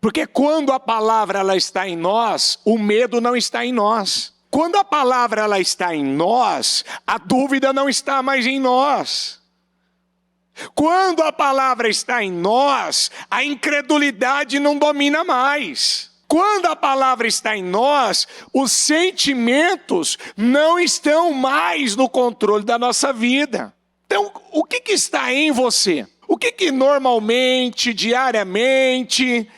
Porque quando a palavra ela está em nós, o medo não está em nós. Quando a palavra ela está em nós, a dúvida não está mais em nós. Quando a palavra está em nós, a incredulidade não domina mais. Quando a palavra está em nós, os sentimentos não estão mais no controle da nossa vida. Então, o que está em você? O que normalmente, diariamente,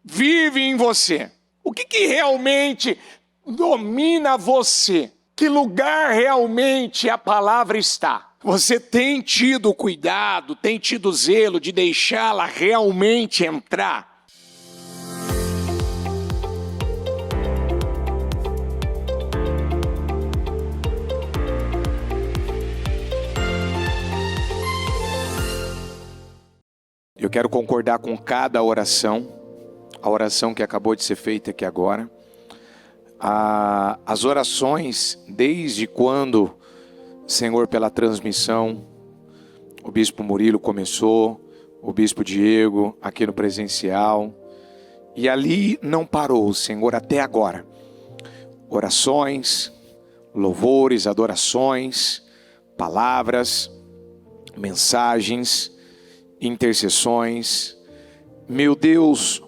vive em você? O que realmente domina você? Que lugar realmente a palavra está? Você tem tido cuidado, tem tido zelo de deixá-la realmente entrar? Eu quero concordar com cada oração, a oração que acabou de ser feita aqui agora. As orações, desde quando, Senhor, pela transmissão, o Bispo Murilo começou, o Bispo Diego, aqui no presencial, e ali não parou, Senhor, até agora. Orações, louvores, adorações, palavras, mensagens, intercessões, meu Deus,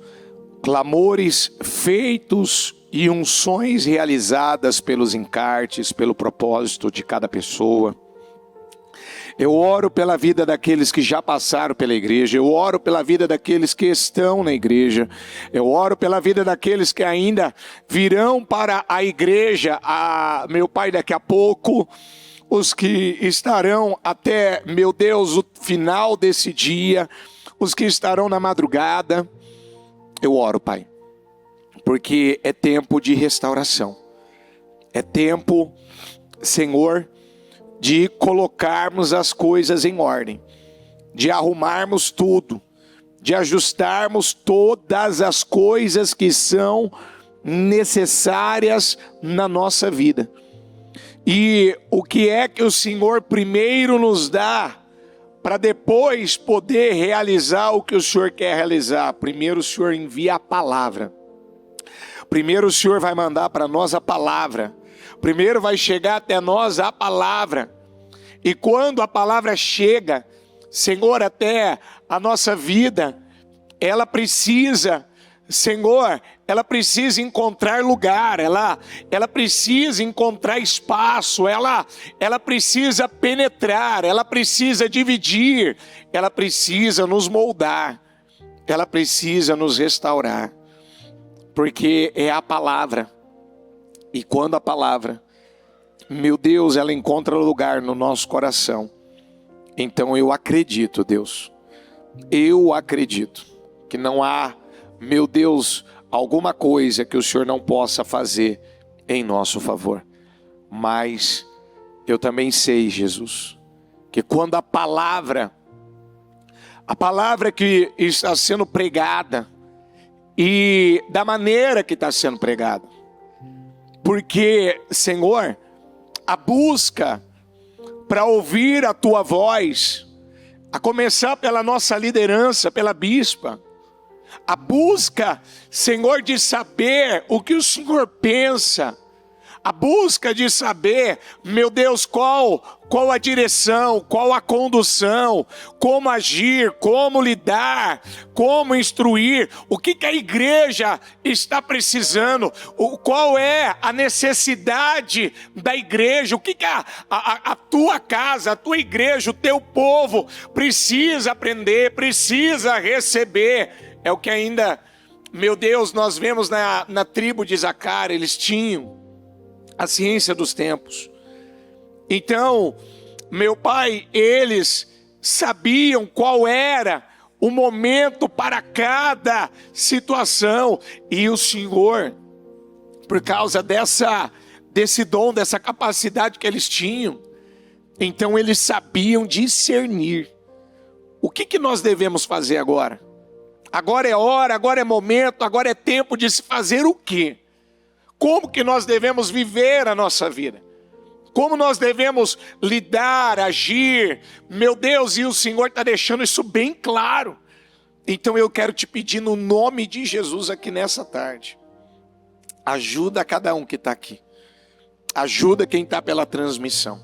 clamores feitos e unções realizadas pelos encartes, pelo propósito de cada pessoa. Eu oro pela vida daqueles que já passaram pela igreja, eu oro pela vida daqueles que estão na igreja, eu oro pela vida daqueles que ainda virão para a igreja, meu Pai, daqui a pouco, os que estarão até, meu Deus, o final desse dia, os que estarão na madrugada. Eu oro, Pai, porque é tempo de restauração. É tempo, Senhor, de colocarmos as coisas em ordem, de arrumarmos tudo, de ajustarmos todas as coisas que são necessárias na nossa vida. E o que é que o Senhor primeiro nos dá para depois poder realizar o que o Senhor quer realizar? Primeiro o Senhor envia a palavra. Primeiro o Senhor vai mandar para nós a palavra. Primeiro vai chegar até nós a palavra. E quando a palavra chega, Senhor, até a nossa vida, ela precisa, Senhor, ela precisa encontrar lugar, ela precisa encontrar espaço, ela precisa penetrar, ela precisa dividir, ela precisa nos moldar, ela precisa nos restaurar, porque é a palavra. E quando a palavra, meu Deus, ela encontra lugar no nosso coração, então eu acredito, Deus, eu acredito que não há, meu Deus, alguma coisa que o Senhor não possa fazer em nosso favor. Mas eu também sei, Jesus, que quando a palavra que está sendo pregada, e da maneira que está sendo pregada, porque, Senhor, a busca para ouvir a Tua voz, a começar pela nossa liderança, pela bispa, a busca, Senhor, de saber o que o Senhor pensa, a busca de saber, meu Deus, qual a direção, qual a condução, como agir, como lidar, como instruir, o que a igreja está precisando, qual é a necessidade da igreja, o que a tua casa, a tua igreja, o teu povo precisa aprender, precisa receber. É o que ainda, meu Deus, nós vemos na tribo de Zacar, eles tinham a ciência dos tempos. Então, meu Pai, eles sabiam qual era o momento para cada situação. E o Senhor, por causa desse dom, dessa capacidade que eles tinham, então eles sabiam discernir. O que nós devemos fazer agora? Agora é hora, agora é momento, agora é tempo de se fazer o quê? Como que nós devemos viver a nossa vida? Como nós devemos lidar, agir? Meu Deus, e o Senhor está deixando isso bem claro. Então eu quero te pedir no nome de Jesus aqui nessa tarde. Ajuda cada um que está aqui. Ajuda quem está pela transmissão.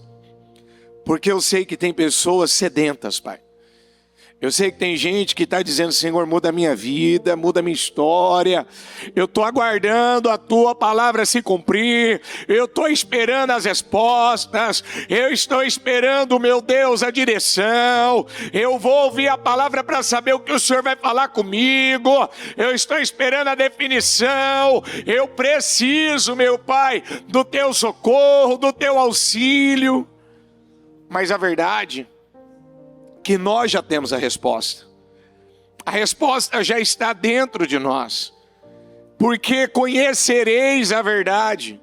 Porque eu sei que tem pessoas sedentas, Pai. Eu sei que tem gente que está dizendo, Senhor, muda a minha vida, muda a minha história. Eu estou aguardando a Tua palavra se cumprir. Eu estou esperando as respostas. Eu estou esperando, meu Deus, a direção. Eu vou ouvir a palavra para saber o que o Senhor vai falar comigo. Eu estou esperando a definição. Eu preciso, meu Pai, do Teu socorro, do Teu auxílio. Mas a verdade que nós já temos a resposta. A resposta já está dentro de nós. Porque conhecereis a verdade.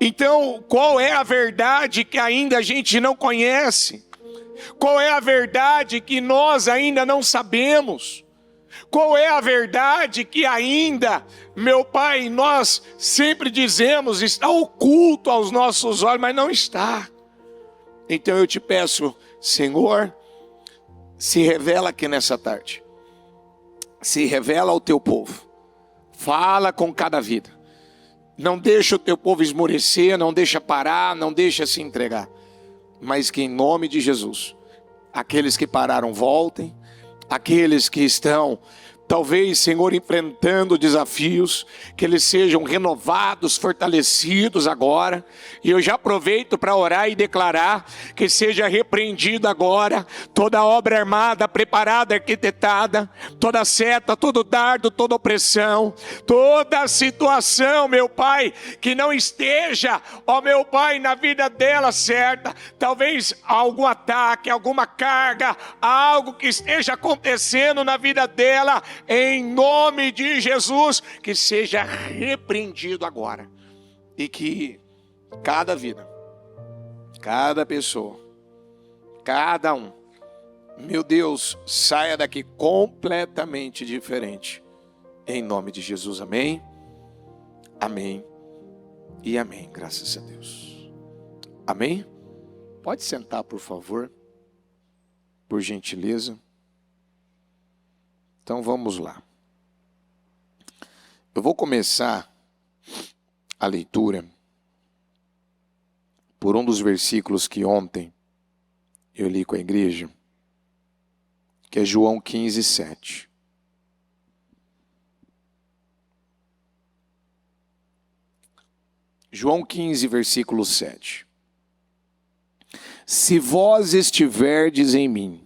Então, qual é a verdade que ainda a gente não conhece? Qual é a verdade que nós ainda não sabemos? Qual é a verdade que ainda, meu Pai, nós sempre dizemos está oculto aos nossos olhos, mas não está. Então eu te peço, Senhor, se revela aqui nessa tarde. Se revela ao teu povo. Fala com cada vida. Não deixa o teu povo esmorecer, não deixa parar, não deixa se entregar. Mas que em nome de Jesus, aqueles que pararam voltem, aqueles que estão talvez, Senhor, enfrentando desafios, que eles sejam renovados, fortalecidos agora. E eu já aproveito para orar e declarar que seja repreendida agora toda obra armada, preparada, arquitetada, toda seta, todo dardo, toda opressão, toda situação, meu Pai, que não esteja, ó meu Pai, na vida dela certa. Talvez algum ataque, alguma carga, algo que esteja acontecendo na vida dela, em nome de Jesus, que seja repreendido agora. E que cada vida, cada pessoa, cada um, meu Deus, saia daqui completamente diferente. Em nome de Jesus, amém? Amém e amém, graças a Deus. Amém? Pode sentar, por favor, por gentileza. Então vamos lá. Eu vou começar a leitura por um dos versículos que ontem eu li com a igreja, que é João 15, 7. João 15, versículo 7. Se vós estiverdes em mim,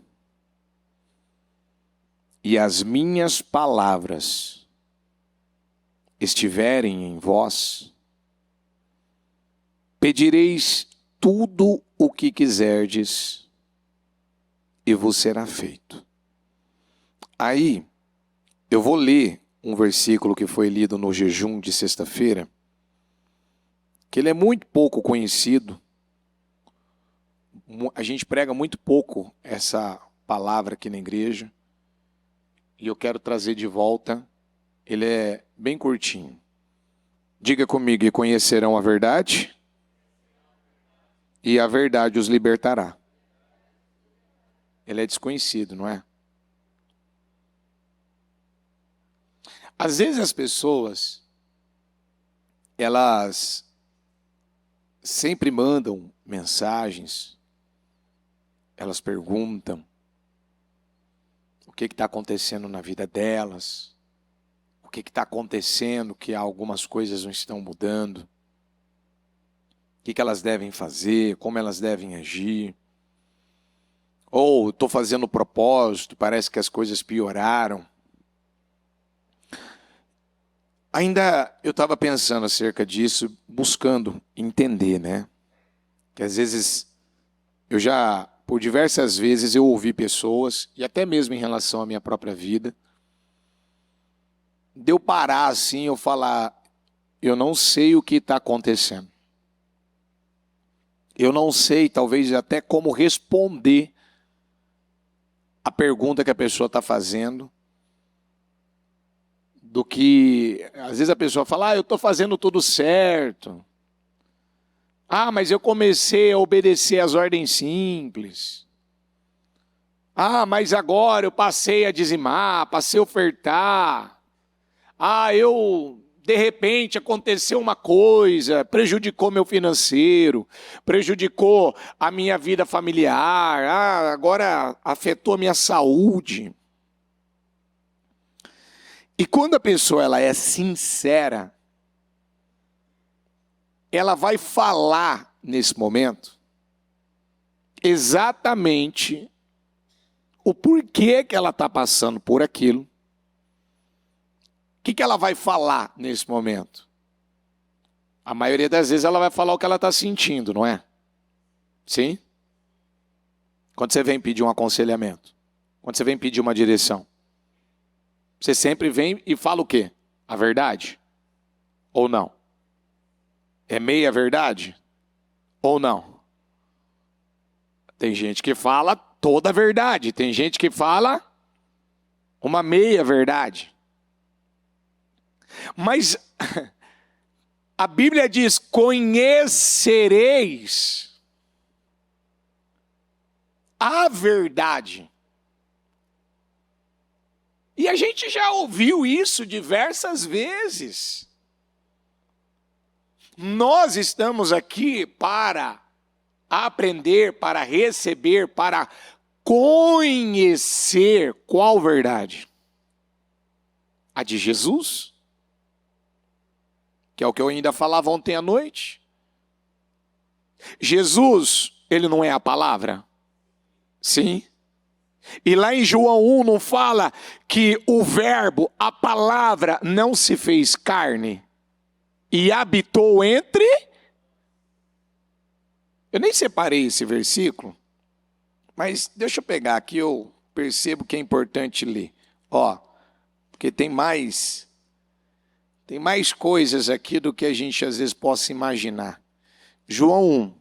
e as minhas palavras estiverem em vós, pedireis tudo o que quiserdes e vos será feito. Aí, eu vou ler um versículo que foi lido no jejum de sexta-feira, que ele é muito pouco conhecido. A gente prega muito pouco essa palavra aqui na igreja. E eu quero trazer de volta, ele é bem curtinho. Diga comigo, e conhecerão a verdade, e a verdade os libertará. Ele é desconhecido, não é? Às vezes as pessoas, elas sempre mandam mensagens, elas perguntam, o que está acontecendo na vida delas, o que está acontecendo, que algumas coisas não estão mudando, o que elas devem fazer, como elas devem agir. Ou estou fazendo propósito, parece que as coisas pioraram. Ainda eu estava pensando acerca disso, buscando entender, né? Que às vezes por diversas vezes eu ouvi pessoas, e até mesmo em relação à minha própria vida, de eu parar assim, eu falar, eu não sei o que está acontecendo. Eu não sei, talvez até como responder a pergunta que a pessoa está fazendo, do que, às vezes a pessoa fala, eu estou fazendo tudo certo. Mas eu comecei a obedecer às ordens simples. Ah, mas agora eu passei a dizimar, passei a ofertar. Ah, de repente aconteceu uma coisa, prejudicou meu financeiro, prejudicou a minha vida familiar, agora afetou a minha saúde. E quando a pessoa ela é sincera, ela vai falar nesse momento exatamente o porquê que ela está passando por aquilo. O que ela vai falar nesse momento? A maioria das vezes ela vai falar o que ela está sentindo, não é? Sim? Quando você vem pedir um aconselhamento, quando você vem pedir uma direção, você sempre vem e fala o quê? A verdade? Ou não? É meia verdade? Ou não? Tem gente que fala toda a verdade, tem gente que fala uma meia verdade. Mas a Bíblia diz: conhecereis a verdade. E a gente já ouviu isso diversas vezes. Nós estamos aqui para aprender, para receber, para conhecer qual verdade? A de Jesus, que é o que eu ainda falava ontem à noite. Jesus, ele não é a palavra? Sim. E lá em João 1 não fala que o verbo, a palavra, não se fez carne e habitou entre... Eu nem separei esse versículo, mas deixa eu pegar aqui, eu percebo que é importante ler. Ó, porque tem mais coisas aqui do que a gente às vezes possa imaginar. João 1,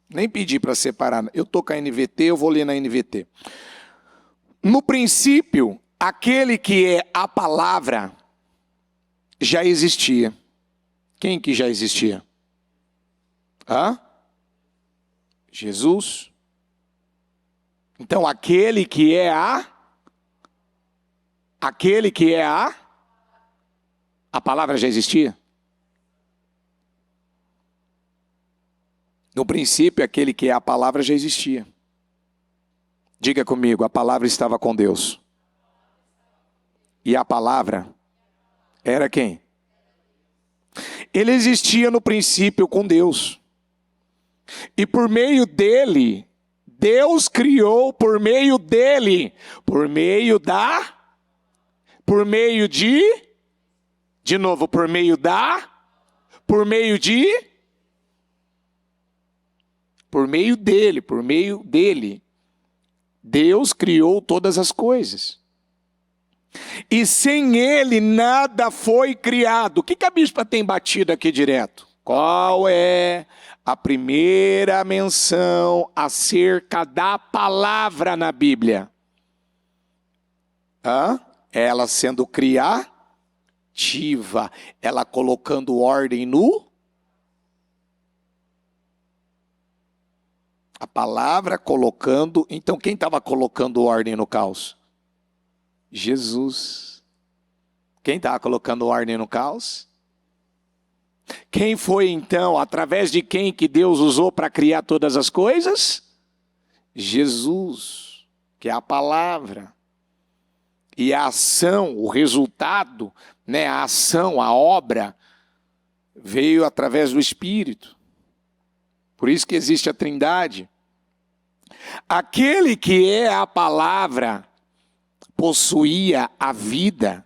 nem pedi para separar, eu estou com a NVT, eu vou ler na NVT. No princípio, aquele que é a palavra já existia. Quem que já existia? Jesus. Então, aquele que é a palavra já existia? No princípio, aquele que é a palavra já existia. Diga comigo, a palavra estava com Deus. E a palavra era quem? Ele existia no princípio com Deus. E por meio dele, Deus criou por meio dele, por meio de, por meio dele, Deus criou todas as coisas. E sem ele nada foi criado. O que a bispa tem batido aqui direto? Qual é a primeira menção acerca da palavra na Bíblia? Ela sendo criativa, ela colocando ordem no... A palavra colocando... Então quem estava colocando ordem no caos? Jesus. Quem estava colocando ordem no caos? Quem foi então, através de quem que Deus usou para criar todas as coisas? Jesus, que é a palavra. E a ação, o resultado, né, a ação, a obra, veio através do Espírito. Por isso que existe a Trindade. Aquele que é a palavra possuía a vida,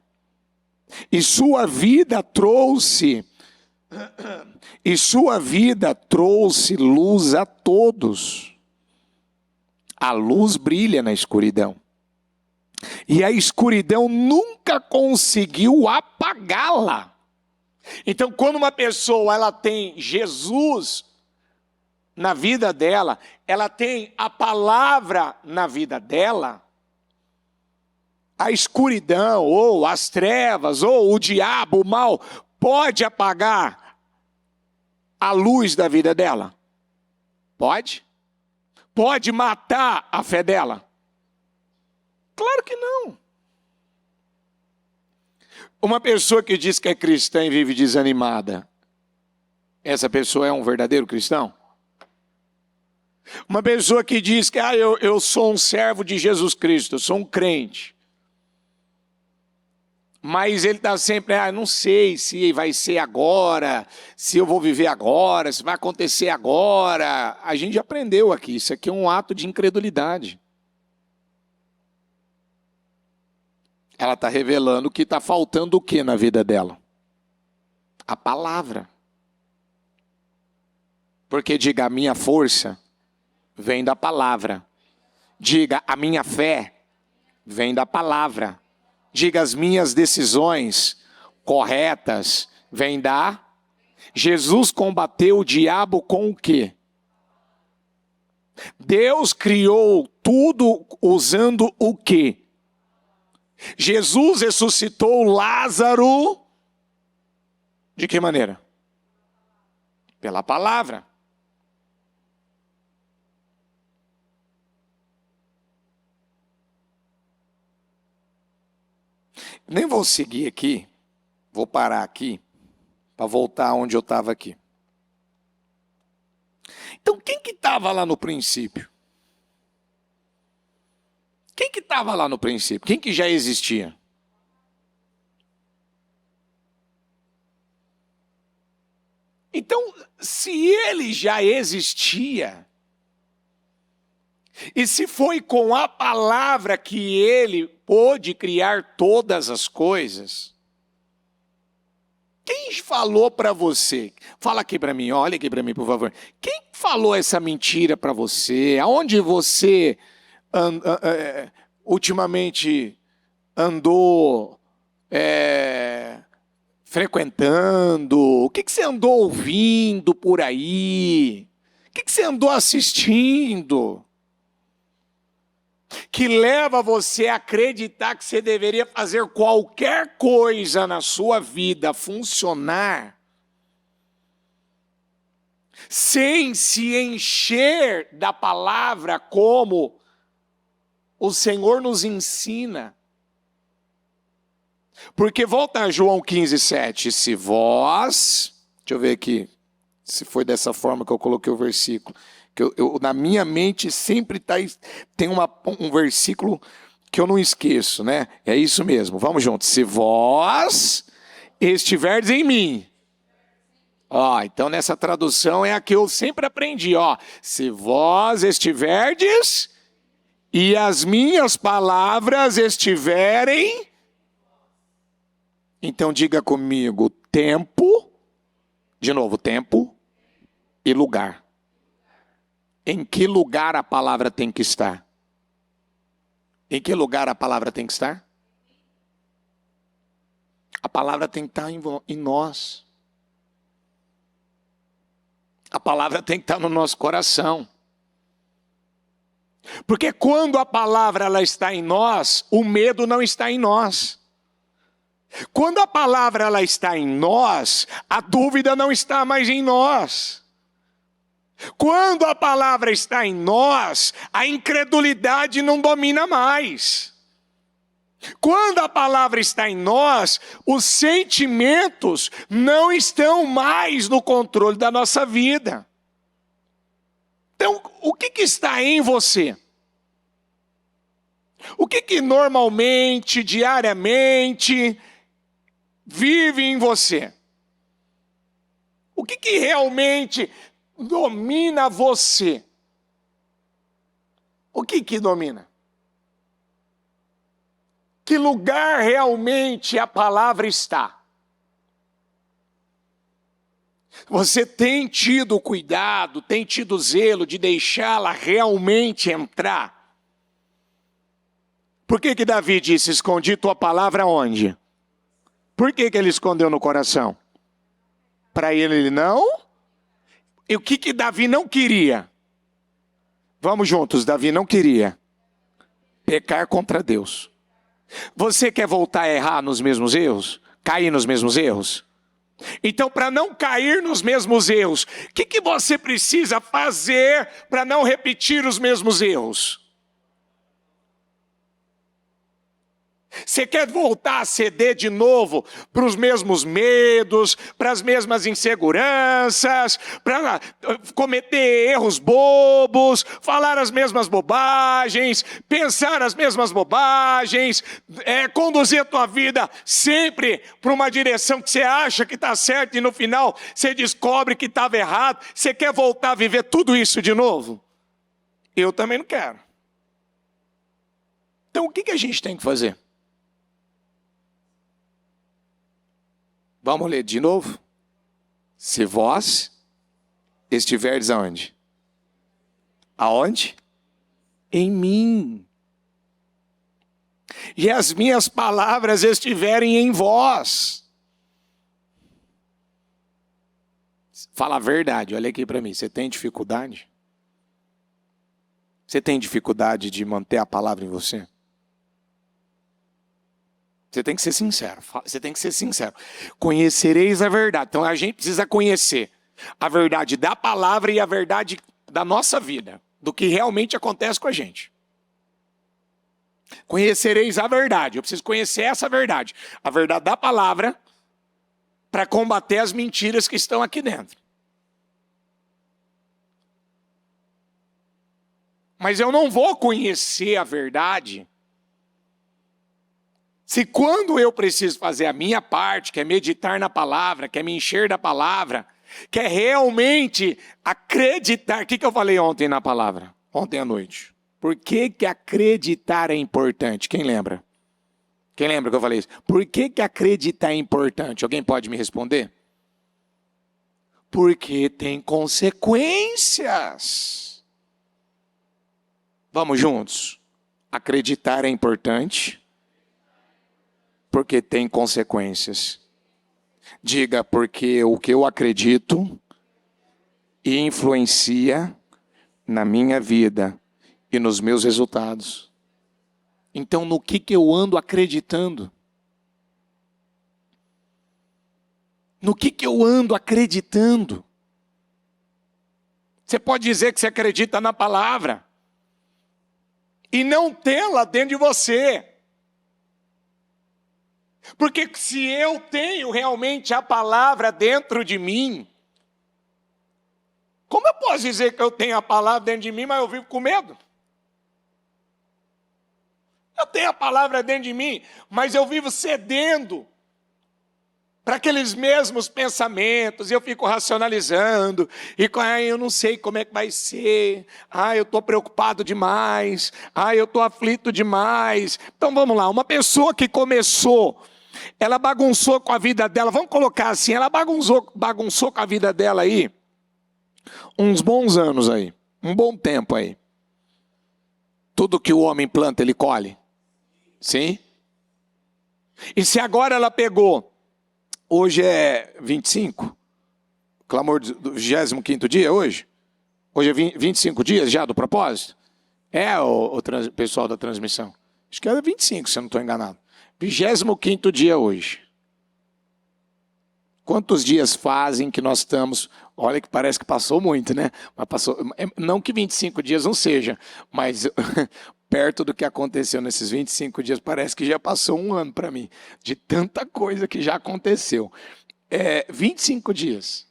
e sua vida trouxe luz a todos. A luz brilha na escuridão, e a escuridão nunca conseguiu apagá-la. Então, quando uma pessoa ela tem Jesus na vida dela, ela tem a palavra na vida dela, a escuridão, ou as trevas, ou o diabo, o mal, pode apagar a luz da vida dela? Pode? Pode matar a fé dela? Claro que não. Uma pessoa que diz que é cristã e vive desanimada, essa pessoa é um verdadeiro cristão? Uma pessoa que diz que eu sou um servo de Jesus Cristo, eu sou um crente, mas ele está sempre, não sei se vai ser agora, se eu vou viver agora, se vai acontecer agora. A gente aprendeu aqui, isso aqui é um ato de incredulidade. Ela está revelando que está faltando o que na vida dela? A palavra. Porque diga, a minha força vem da palavra. Diga, a minha fé vem da palavra. Diga, as minhas decisões corretas vêm da... Jesus combateu o diabo com o quê? Deus criou tudo usando o quê? Jesus ressuscitou Lázaro de que maneira? Pela palavra. Nem vou seguir aqui, vou parar aqui, para voltar onde eu estava aqui. Então, quem que estava lá no princípio? Quem que estava lá no princípio? Quem que já existia? Então, se ele já existia, e se foi com a palavra que ele pôde criar todas as coisas, quem falou para você? Fala aqui para mim, olha aqui para mim, por favor. Quem falou essa mentira para você? Aonde você ultimamente andou frequentando? O que você andou ouvindo por aí? O que você andou assistindo? Que leva você a acreditar que você deveria fazer qualquer coisa na sua vida funcionar sem se encher da palavra como o Senhor nos ensina. Porque volta a João 15:7, se vós, deixa eu ver aqui, se foi dessa forma que eu coloquei o versículo, que na minha mente sempre tem um versículo que eu não esqueço, né? É isso mesmo, vamos juntos. Se vós estiverdes em mim. Então nessa tradução é a que eu sempre aprendi, Se vós estiverdes e as minhas palavras estiverem. Então diga comigo, tempo, de novo, tempo e lugar. Em que lugar a palavra tem que estar? Em que lugar a palavra tem que estar? A palavra tem que estar em nós. A palavra tem que estar no nosso coração. Porque quando a palavra ela está em nós, o medo não está em nós. Quando a palavra ela está em nós, a dúvida não está mais em nós. Quando a palavra está em nós, a incredulidade não domina mais. Quando a palavra está em nós, os sentimentos não estão mais no controle da nossa vida. Então, o que está em você? O que normalmente, diariamente, vive em você? O que realmente domina você? O que domina? Que lugar realmente a palavra está? Você tem tido cuidado, tem tido zelo de deixá-la realmente entrar? Por que Davi disse, escondi tua palavra onde? Por que ele escondeu no coração? Para ele não? E o que Davi não queria? Vamos juntos, Davi não queria pecar contra Deus. Você quer voltar a errar nos mesmos erros? Cair nos mesmos erros? Então, para não cair nos mesmos erros, o que você precisa fazer para não repetir os mesmos erros? Você quer voltar a ceder de novo para os mesmos medos, para as mesmas inseguranças, para cometer erros bobos, falar as mesmas bobagens, pensar as mesmas bobagens, conduzir a tua vida sempre para uma direção que você acha que está certa e no final você descobre que estava errado. Você quer voltar a viver tudo isso de novo? Eu também não quero. Então o que a gente tem que fazer? Vamos ler de novo? Se vós estiverdes aonde? Aonde? Em mim. E as minhas palavras estiverem em vós. Fala a verdade, olha aqui para mim. Você tem dificuldade? Você tem dificuldade de manter a palavra em você? Você tem que ser sincero. Você tem que ser sincero. Conhecereis a verdade. Então a gente precisa conhecer a verdade da palavra e a verdade da nossa vida, do que realmente acontece com a gente. Conhecereis a verdade. Eu preciso conhecer essa verdade. A verdade da palavra para combater as mentiras que estão aqui dentro. Mas eu não vou conhecer a verdade se quando eu preciso fazer a minha parte, que é meditar na palavra, que é me encher da palavra, que é realmente acreditar. O que eu falei ontem na palavra? Ontem à noite. Por que acreditar é importante? Quem lembra? Quem lembra que eu falei isso? Por que acreditar é importante? Alguém pode me responder? Porque tem consequências. Vamos juntos? Acreditar é importante porque tem consequências. Diga, porque o que eu acredito influencia na minha vida e nos meus resultados. Então, no que eu ando acreditando? No que eu ando acreditando? Você pode dizer que você acredita na palavra e não tê-la dentro de você. Porque se eu tenho realmente a palavra dentro de mim, como eu posso dizer que eu tenho a palavra dentro de mim, mas eu vivo com medo? Eu tenho a palavra dentro de mim, mas eu vivo cedendo para aqueles mesmos pensamentos, e eu fico racionalizando, e eu não sei como é que vai ser, eu estou preocupado demais, eu estou aflito demais. Então vamos lá, uma pessoa que começou, ela bagunçou com a vida dela, vamos colocar assim, ela bagunçou com a vida dela aí, uns bons anos aí, um bom tempo aí. Tudo que o homem planta, ele colhe. Sim? E se agora ela pegou, hoje é 25, clamor do 25º dia hoje? Hoje é 25 dias já do propósito? O pessoal da transmissão. Acho que é 25, se eu não estou enganado. 25º dia hoje. Quantos dias fazem que nós estamos... Olha que parece que passou muito, né? Mas passou, não que 25 dias não seja, mas perto do que aconteceu nesses 25 dias, parece que já passou um ano para mim, de tanta coisa que já aconteceu. 25 dias.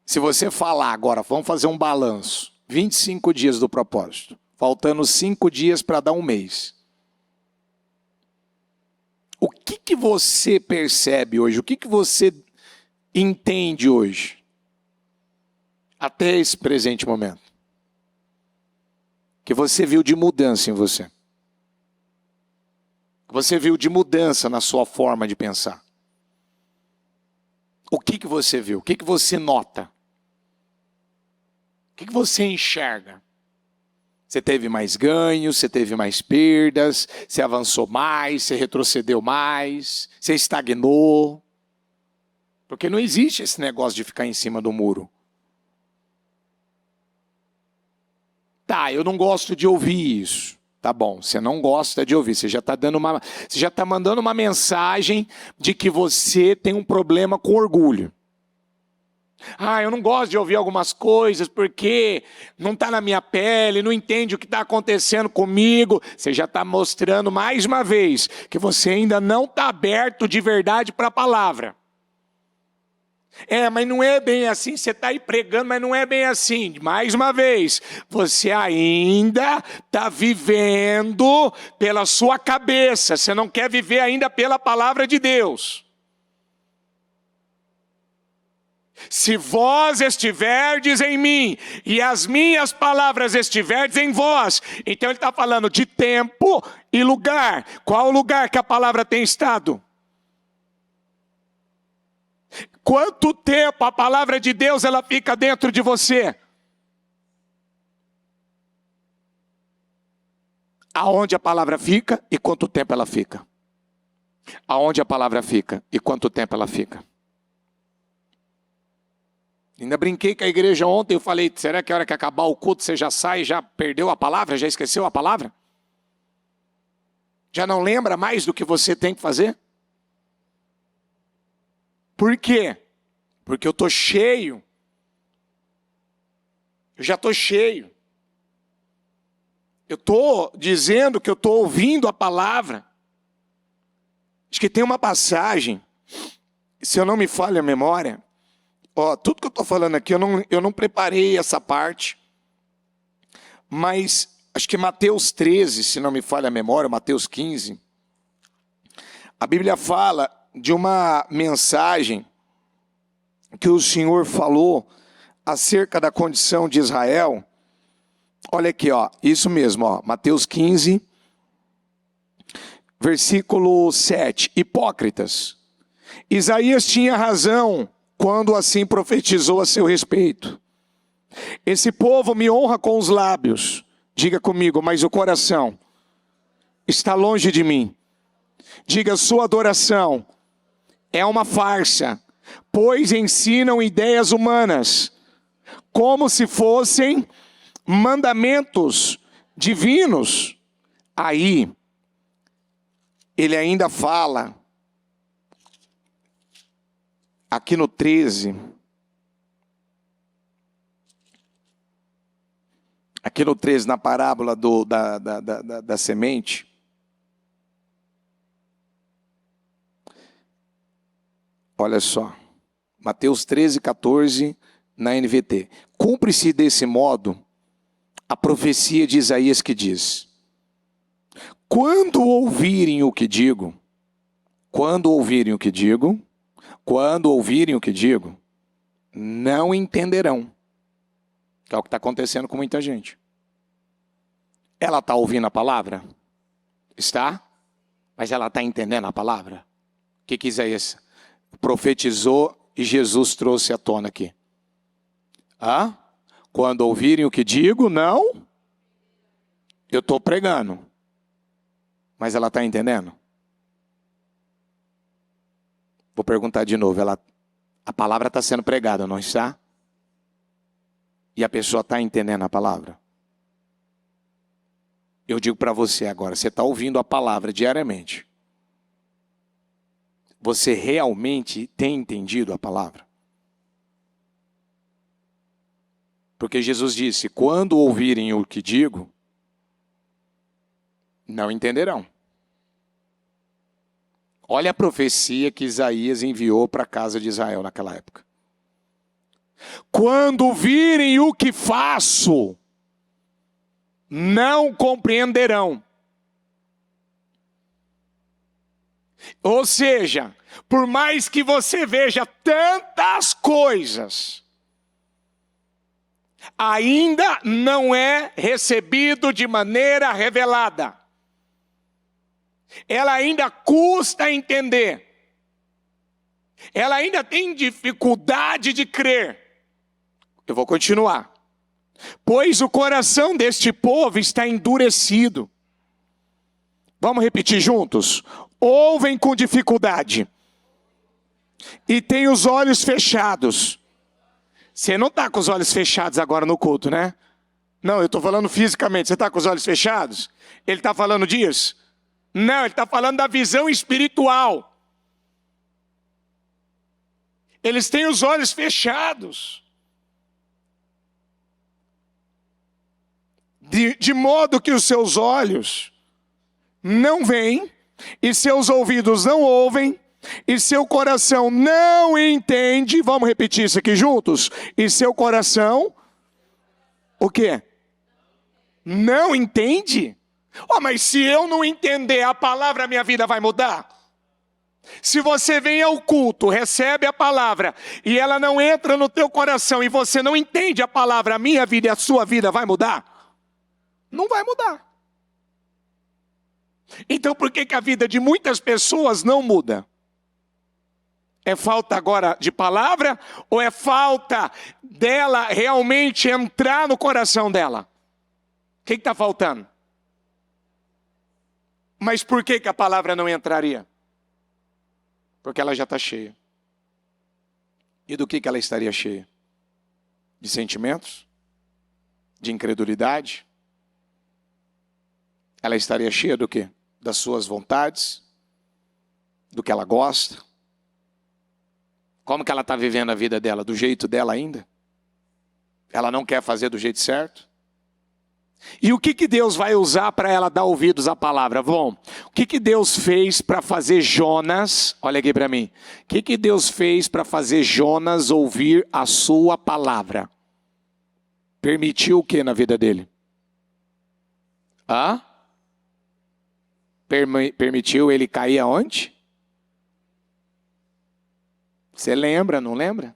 Se você falar agora, vamos fazer um balanço. 25 dias do propósito, faltando 5 dias para dar um mês. O que você percebe hoje? O que você entende hoje? Até esse presente momento. Que você viu de mudança em você. Que você viu de mudança na sua forma de pensar. O que você viu? O que você nota? O que você enxerga? Você teve mais ganhos, você teve mais perdas, você avançou mais, você retrocedeu mais, você estagnou. Porque não existe esse negócio de ficar em cima do muro. Tá, eu não gosto de ouvir isso. Tá bom, você não gosta de ouvir, você já está mandando uma mensagem de que você tem um problema com orgulho. Eu não gosto de ouvir algumas coisas porque não está na minha pele, não entende o que está acontecendo comigo. Você já está mostrando mais uma vez que você ainda não está aberto de verdade para a palavra. Mas não é bem assim, você está aí pregando, mas não é bem assim. Mais uma vez, você ainda está vivendo pela sua cabeça, você não quer viver ainda pela palavra de Deus. Se vós estiverdes em mim e as minhas palavras estiverdes em vós. Então ele está falando de tempo e lugar. Qual o lugar que a palavra tem estado? Quanto tempo a palavra de Deus ela fica dentro de você? Aonde a palavra fica e quanto tempo ela fica? Aonde a palavra fica e quanto tempo ela fica? Ainda brinquei com a igreja ontem, eu falei, será que a hora que acabar o culto você já sai, já perdeu a palavra, já esqueceu a palavra? Já não lembra mais do que você tem que fazer? Por quê? Porque eu estou cheio. Eu já estou cheio. Eu estou dizendo que eu estou ouvindo a palavra. Acho que tem uma passagem, se eu não me falha a memória, tudo que eu estou falando aqui, eu não preparei essa parte, mas acho que Mateus 13, se não me falha a memória, Mateus 15, a Bíblia fala de uma mensagem que o Senhor falou acerca da condição de Israel. Olha aqui, isso mesmo, Mateus 15, versículo 7. Hipócritas, Isaías tinha razão quando assim profetizou a seu respeito. Esse povo me honra com os lábios, diga comigo, mas o coração está longe de mim. Diga, sua adoração é uma farsa, pois ensinam ideias humanas, como se fossem mandamentos divinos. Aí, ele ainda fala, aqui no 13, na parábola da semente, olha só, Mateus 13, 14, na NVT. Cumpre-se desse modo a profecia de Isaías que diz: quando ouvirem o que digo, não entenderão. Que é o que está acontecendo com muita gente. Ela está ouvindo a palavra? Está? Mas ela está entendendo a palavra? O que Isaías profetizou e Jesus trouxe à tona aqui? Quando ouvirem o que digo, não. Eu estou pregando. Mas ela está entendendo? Vou perguntar de novo. A palavra está sendo pregada, não está? E a pessoa está entendendo a palavra? Eu digo para você agora, você está ouvindo a palavra diariamente. Você realmente tem entendido a palavra? Porque Jesus disse, quando ouvirem o que digo, não entenderão. Olha a profecia que Isaías enviou para a casa de Israel naquela época. Quando virem o que faço, não compreenderão. Ou seja, por mais que você veja tantas coisas, ainda não é recebido de maneira revelada. Ela ainda custa entender. Ela ainda tem dificuldade de crer. Eu vou continuar. Pois o coração deste povo está endurecido. Vamos repetir juntos? Ouvem com dificuldade. E têm os olhos fechados. Você não está com os olhos fechados agora no culto, né? Não, eu estou falando fisicamente. Você está com os olhos fechados? Ele está falando disso? Não, ele está falando da visão espiritual. Eles têm os olhos fechados. De modo que os seus olhos não veem, e seus ouvidos não ouvem, e seu coração não entende. Vamos repetir isso aqui juntos? E seu coração, o quê? Não entende? Oh, mas se eu não entender a palavra, a minha vida vai mudar? Se você vem ao culto, recebe a palavra, e ela não entra no teu coração, e você não entende a palavra, a minha vida e a sua vida vai mudar? Não vai mudar. Então por que a vida de muitas pessoas não muda? É falta agora de palavra, ou é falta dela realmente entrar no coração dela? O que está faltando? Mas por que a palavra não entraria? Porque ela já está cheia. E do que ela estaria cheia? De sentimentos? De incredulidade? Ela estaria cheia do quê? Das suas vontades? Do que ela gosta? Como que ela está vivendo a vida dela? Do jeito dela ainda? Ela não quer fazer do jeito certo? E o que Deus vai usar para ela dar ouvidos à palavra? Bom, o que Deus fez para fazer Jonas, olha aqui para mim, o que Deus fez para fazer Jonas ouvir a sua palavra? Permitiu o que na vida dele? Permitiu ele cair aonde? Você lembra, não lembra?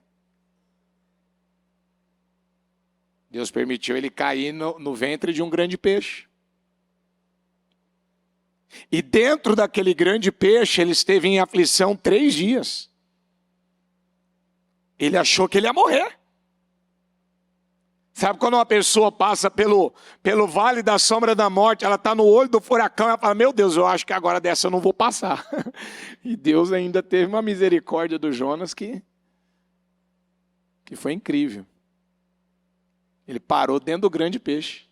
Deus permitiu ele cair no ventre de um grande peixe. E dentro daquele grande peixe, ele esteve em aflição 3 dias. Ele achou que ele ia morrer. Sabe quando uma pessoa passa pelo vale da sombra da morte, ela está no olho do furacão, ela fala, meu Deus, eu acho que agora dessa eu não vou passar. E Deus ainda teve uma misericórdia do Jonas que foi incrível. Ele parou dentro do grande peixe.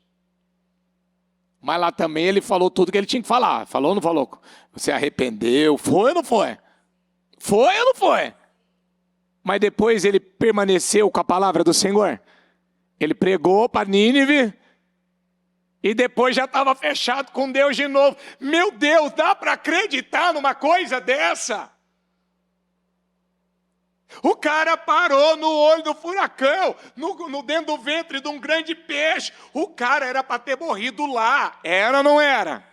Mas lá também ele falou tudo que ele tinha que falar. Falou ou não falou? Você arrependeu? Foi ou não foi? Foi ou não foi? Mas depois ele permaneceu com a palavra do Senhor. Ele pregou para Nínive e depois já estava fechado com Deus de novo. Meu Deus, dá para acreditar numa coisa dessa? O cara parou no olho do furacão, dentro do ventre de um grande peixe. O cara era para ter morrido lá. Era ou não era?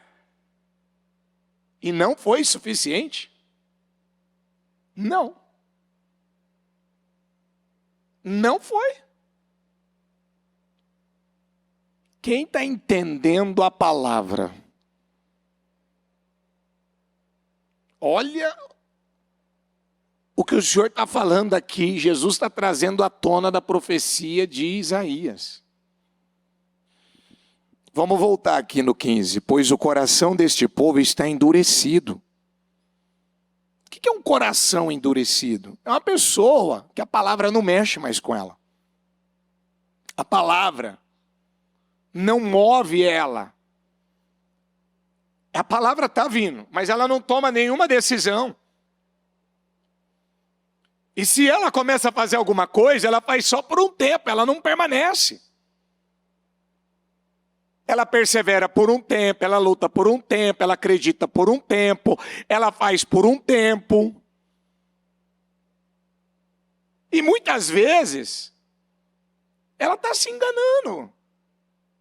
E não foi suficiente? Não. Não foi. Quem está entendendo a palavra? Olha o que o Senhor está falando aqui. Jesus está trazendo à tona da profecia de Isaías. Vamos voltar aqui no 15. Pois o coração deste povo está endurecido. O que é um coração endurecido? É uma pessoa que a palavra não mexe mais com ela. A palavra não move ela. A palavra está vindo, mas ela não toma nenhuma decisão. E se ela começa a fazer alguma coisa, ela faz só por um tempo, ela não permanece. Ela persevera por um tempo, ela luta por um tempo, ela acredita por um tempo, ela faz por um tempo. E muitas vezes, ela está se enganando.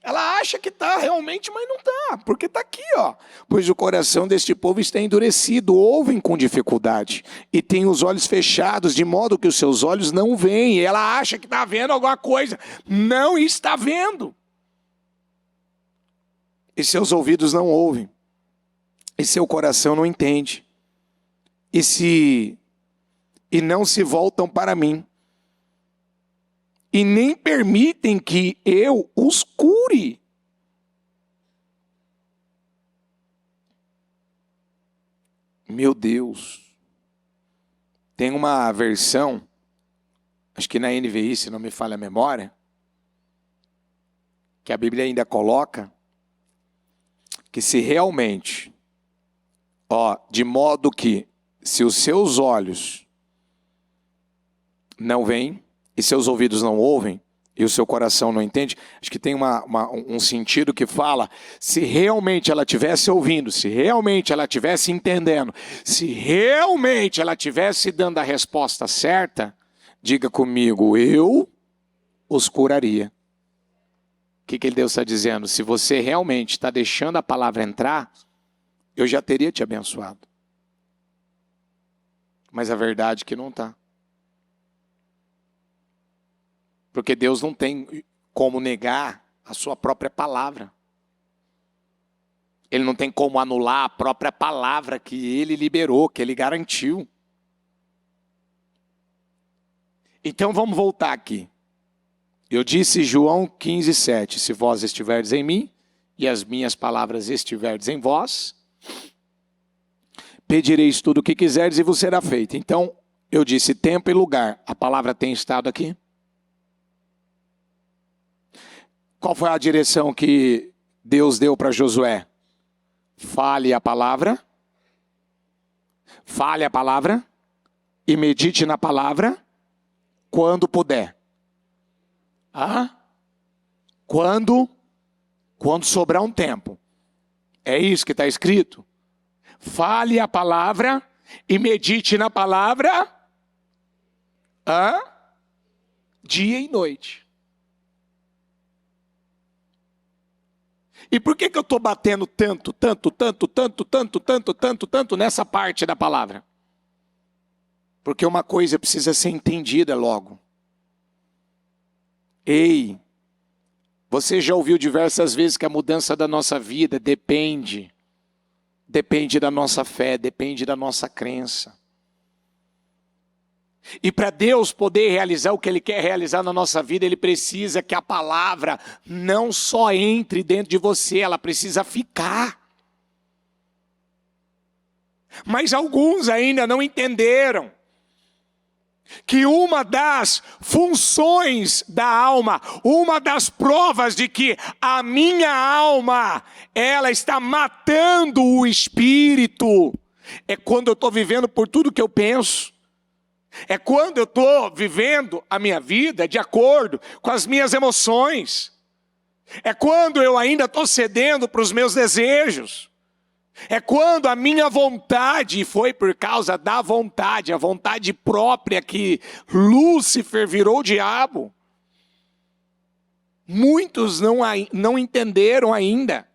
Ela acha que está realmente, mas não está, porque está aqui, ó. Pois o coração deste povo está endurecido, ouvem com dificuldade, e tem os olhos fechados, de modo que os seus olhos não veem. E ela acha que está vendo alguma coisa, não está vendo. E seus ouvidos não ouvem, e seu coração não entende, e não se voltam para mim, e nem permitem que eu os cure. Meu Deus. Tem uma versão, acho que na NVI, se não me falha a memória, que a Bíblia ainda coloca, que se realmente, de modo que se os seus olhos não veem, e seus ouvidos não ouvem, e o seu coração não entende. Acho que tem um sentido que fala, se realmente ela estivesse ouvindo, se realmente ela estivesse entendendo, se realmente ela estivesse dando a resposta certa, diga comigo, eu os curaria. O que Deus está dizendo? Se você realmente está deixando a palavra entrar, eu já teria te abençoado. Mas a verdade é que não está. Porque Deus não tem como negar a sua própria palavra. Ele não tem como anular a própria palavra que ele liberou, que ele garantiu. Então vamos voltar aqui. Eu disse João 15:7, se vós estiverdes em mim e as minhas palavras estiverdes em vós, pedireis tudo o que quiserdes e vos será feito. Então eu disse tempo e lugar, a palavra tem estado aqui? Qual foi a direção que Deus deu para Josué? Fale a palavra e medite na palavra quando puder. Quando sobrar um tempo. É isso que está escrito. Fale a palavra e medite na palavra dia e noite. E por que eu estou batendo tanto nessa parte da palavra? Porque uma coisa precisa ser entendida logo. Ei, você já ouviu diversas vezes que a mudança da nossa vida depende da nossa fé, depende da nossa crença. E para Deus poder realizar o que Ele quer realizar na nossa vida, Ele precisa que a palavra não só entre dentro de você, ela precisa ficar. Mas alguns ainda não entenderam que uma das funções da alma, uma das provas de que a minha alma, ela está matando o espírito, é quando eu estou vivendo por tudo que eu penso. É quando eu estou vivendo a minha vida de acordo com as minhas emoções. É quando eu ainda estou cedendo para os meus desejos. É quando a minha vontade, foi por causa da vontade, a vontade própria que Lúcifer virou o diabo. Muitos não entenderam ainda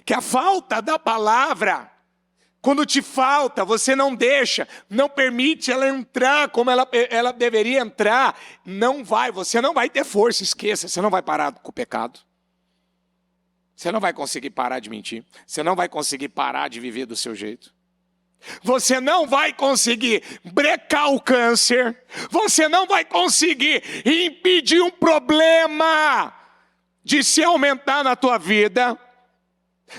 que a falta da palavra, quando te falta, você não deixa, não permite ela entrar como ela deveria entrar, você não vai ter força, esqueça, você não vai parar com o pecado. Você não vai conseguir parar de mentir, você não vai conseguir parar de viver do seu jeito. Você não vai conseguir brecar o câncer, você não vai conseguir impedir um problema de se aumentar na tua vida.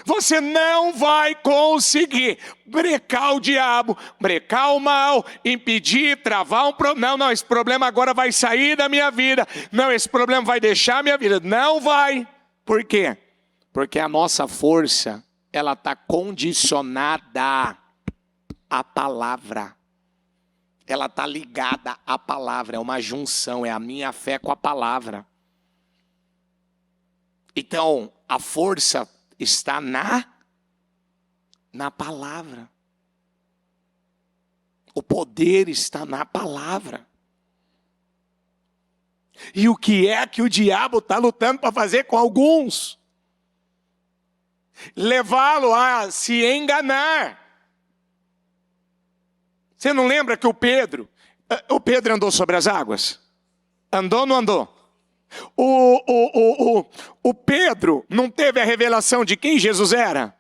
Você não vai conseguir brecar o diabo, brecar o mal, impedir, travar um problema. Não, esse problema agora vai sair da minha vida. Não, esse problema vai deixar a minha vida. Não vai. Por quê? Porque a nossa força, ela está condicionada à palavra. Ela está ligada à palavra, é uma junção, é a minha fé com a palavra. Então, a força está na palavra. O poder está na palavra. E o que é que o diabo está lutando para fazer com alguns? Levá-lo a se enganar. Você não lembra que o Pedro andou sobre as águas? Andou ou não andou? O Pedro não teve a revelação de quem Jesus era?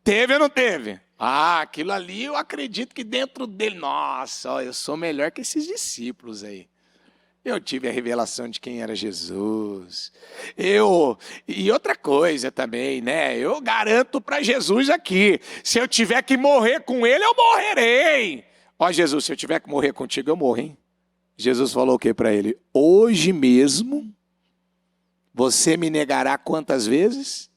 Teve ou não teve? Aquilo ali eu acredito que dentro dele, nossa, eu sou melhor que esses discípulos aí. Eu tive a revelação de quem era Jesus. E outra coisa também, né? Eu garanto para Jesus aqui, se eu tiver que morrer com ele, eu morrerei. Ó Jesus, se eu tiver que morrer contigo, eu morro, hein? Jesus falou o que para ele? Hoje mesmo, você me negará quantas vezes?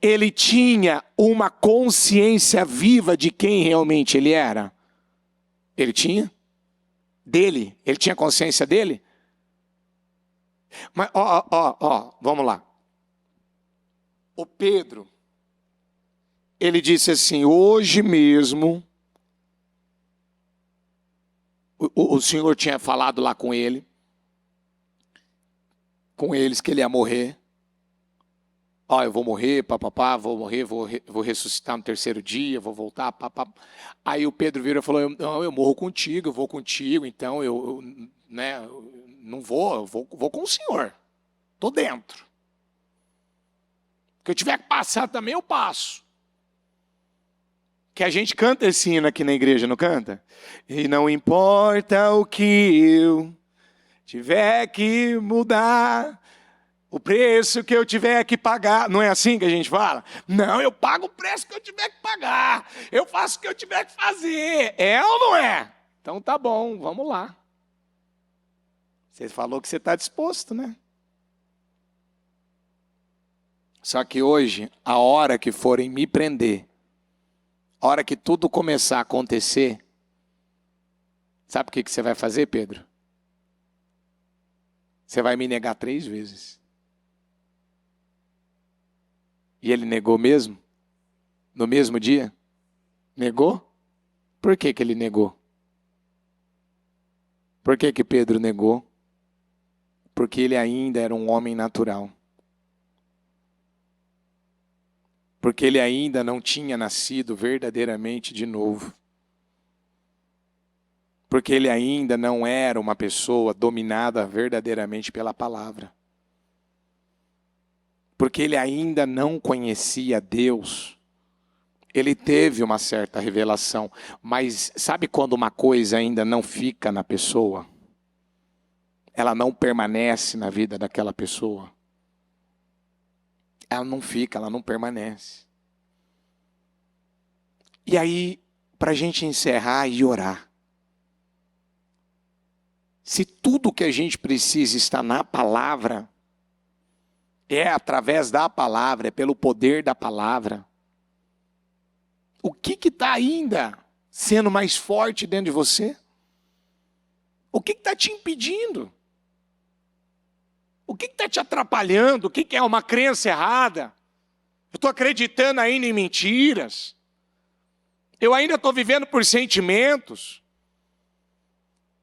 Ele tinha uma consciência viva de quem realmente ele era? Ele tinha? dele. Ele tinha consciência dele? Mas, vamos lá. O Pedro, ele disse assim, hoje mesmo, o Senhor tinha falado lá com eles, que ele ia morrer. Eu vou morrer, papapá, vou morrer, vou ressuscitar no terceiro dia, vou voltar, papapá. Aí o Pedro virou e falou, eu morro contigo, eu vou contigo, então eu não vou, eu vou com o Senhor. Estou dentro. O que eu tiver que passar também, eu passo. Que a gente canta esse hino aqui na igreja, não canta? E não importa o que eu tiver que mudar, o preço que eu tiver que pagar. Não é assim que a gente fala? Não, eu pago o preço que eu tiver que pagar. Eu faço o que eu tiver que fazer. É ou não é? Então tá bom, vamos lá. Você falou que você está disposto, né? Só que hoje, a hora que forem me prender, a hora que tudo começar a acontecer, sabe o que você vai fazer, Pedro? Você vai me negar 3 vezes. E ele negou mesmo? No mesmo dia? Negou? Por que ele negou? Por que Pedro negou? Porque ele ainda era um homem natural. Porque ele ainda não tinha nascido verdadeiramente de novo. Porque ele ainda não era uma pessoa dominada verdadeiramente pela palavra. Porque ele ainda não conhecia Deus. Ele teve uma certa revelação, mas sabe quando uma coisa ainda não fica na pessoa? Ela não permanece na vida daquela pessoa. Ela não fica, ela não permanece. E aí, para a gente encerrar e orar. Se tudo que a gente precisa está na palavra, é através da palavra, é pelo poder da palavra. O que está ainda sendo mais forte dentro de você? O que está te impedindo? O que está te atrapalhando? O que é uma crença errada? Eu estou acreditando ainda em mentiras. Eu ainda estou vivendo por sentimentos.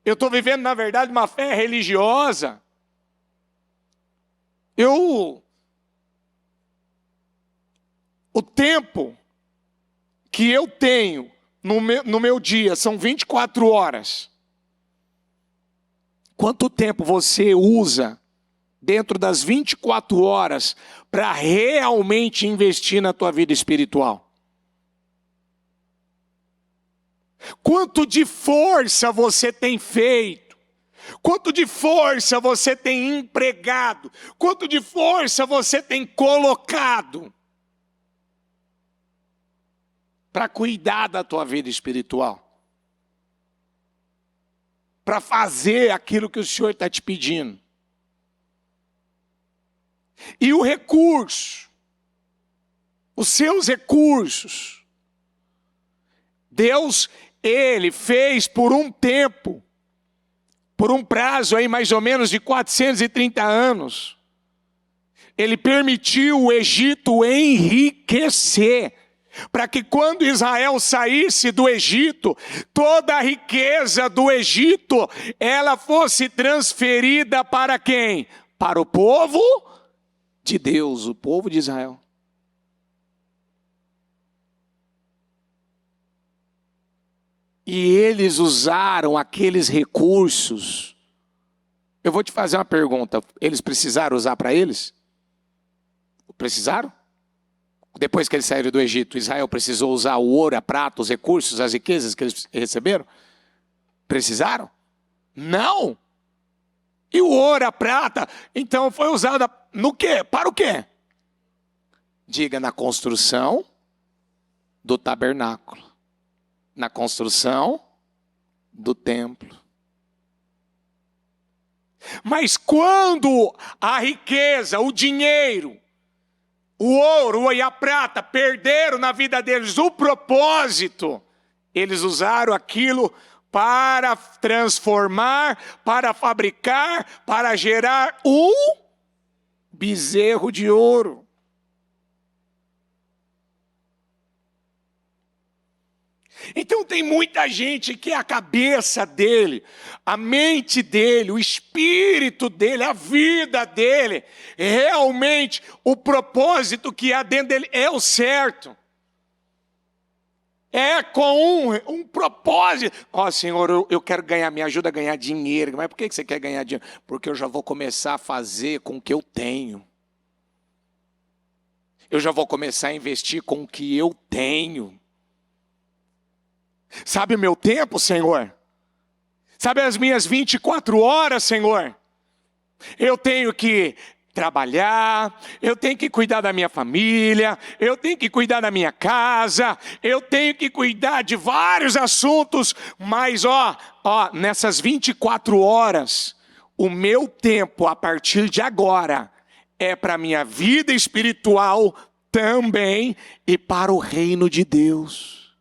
Eu estou vivendo, na verdade, uma fé religiosa. O tempo que eu tenho no meu dia são 24 horas. Quanto tempo você usa dentro das 24 horas para realmente investir na tua vida espiritual? Quanto de força você tem feito? Quanto de força você tem empregado? Quanto de força você tem colocado para cuidar da tua vida espiritual? Para fazer aquilo que o Senhor está te pedindo. E o recurso, os seus recursos, Deus, Ele fez por um tempo, por um prazo aí mais ou menos de 430 anos, Ele permitiu o Egito enriquecer, para que quando Israel saísse do Egito, toda a riqueza do Egito, ela fosse transferida para quem? Para o povo de Deus, o povo de Israel. E eles usaram aqueles recursos. Eu vou te fazer uma pergunta. Eles precisaram usar para eles? Precisaram? Depois que eles saíram do Egito, Israel precisou usar o ouro, a prata, os recursos, as riquezas que eles receberam? Precisaram? Não! E o ouro, a prata, então foi usada no quê? Para o quê? Diga, na construção do tabernáculo. Na construção do templo. Mas quando a riqueza, o dinheiro, o ouro e a prata perderam na vida deles o propósito, eles usaram aquilo para transformar, para fabricar, para gerar um bezerro de ouro. Então tem muita gente que a cabeça dele, a mente dele, o espírito dele, a vida dele, realmente o propósito que há dentro dele é o certo. É com um propósito. Senhor, eu quero ganhar, me ajuda a ganhar dinheiro. Mas por que você quer ganhar dinheiro? Porque eu já vou começar a fazer com o que eu tenho. Eu já vou começar a investir com o que eu tenho. Sabe o meu tempo, Senhor? Sabe as minhas 24 horas, Senhor? Eu tenho que trabalhar, eu tenho que cuidar da minha família, eu tenho que cuidar da minha casa, eu tenho que cuidar de vários assuntos, mas nessas 24 horas, o meu tempo a partir de agora é para a minha vida espiritual também e para o reino de Deus.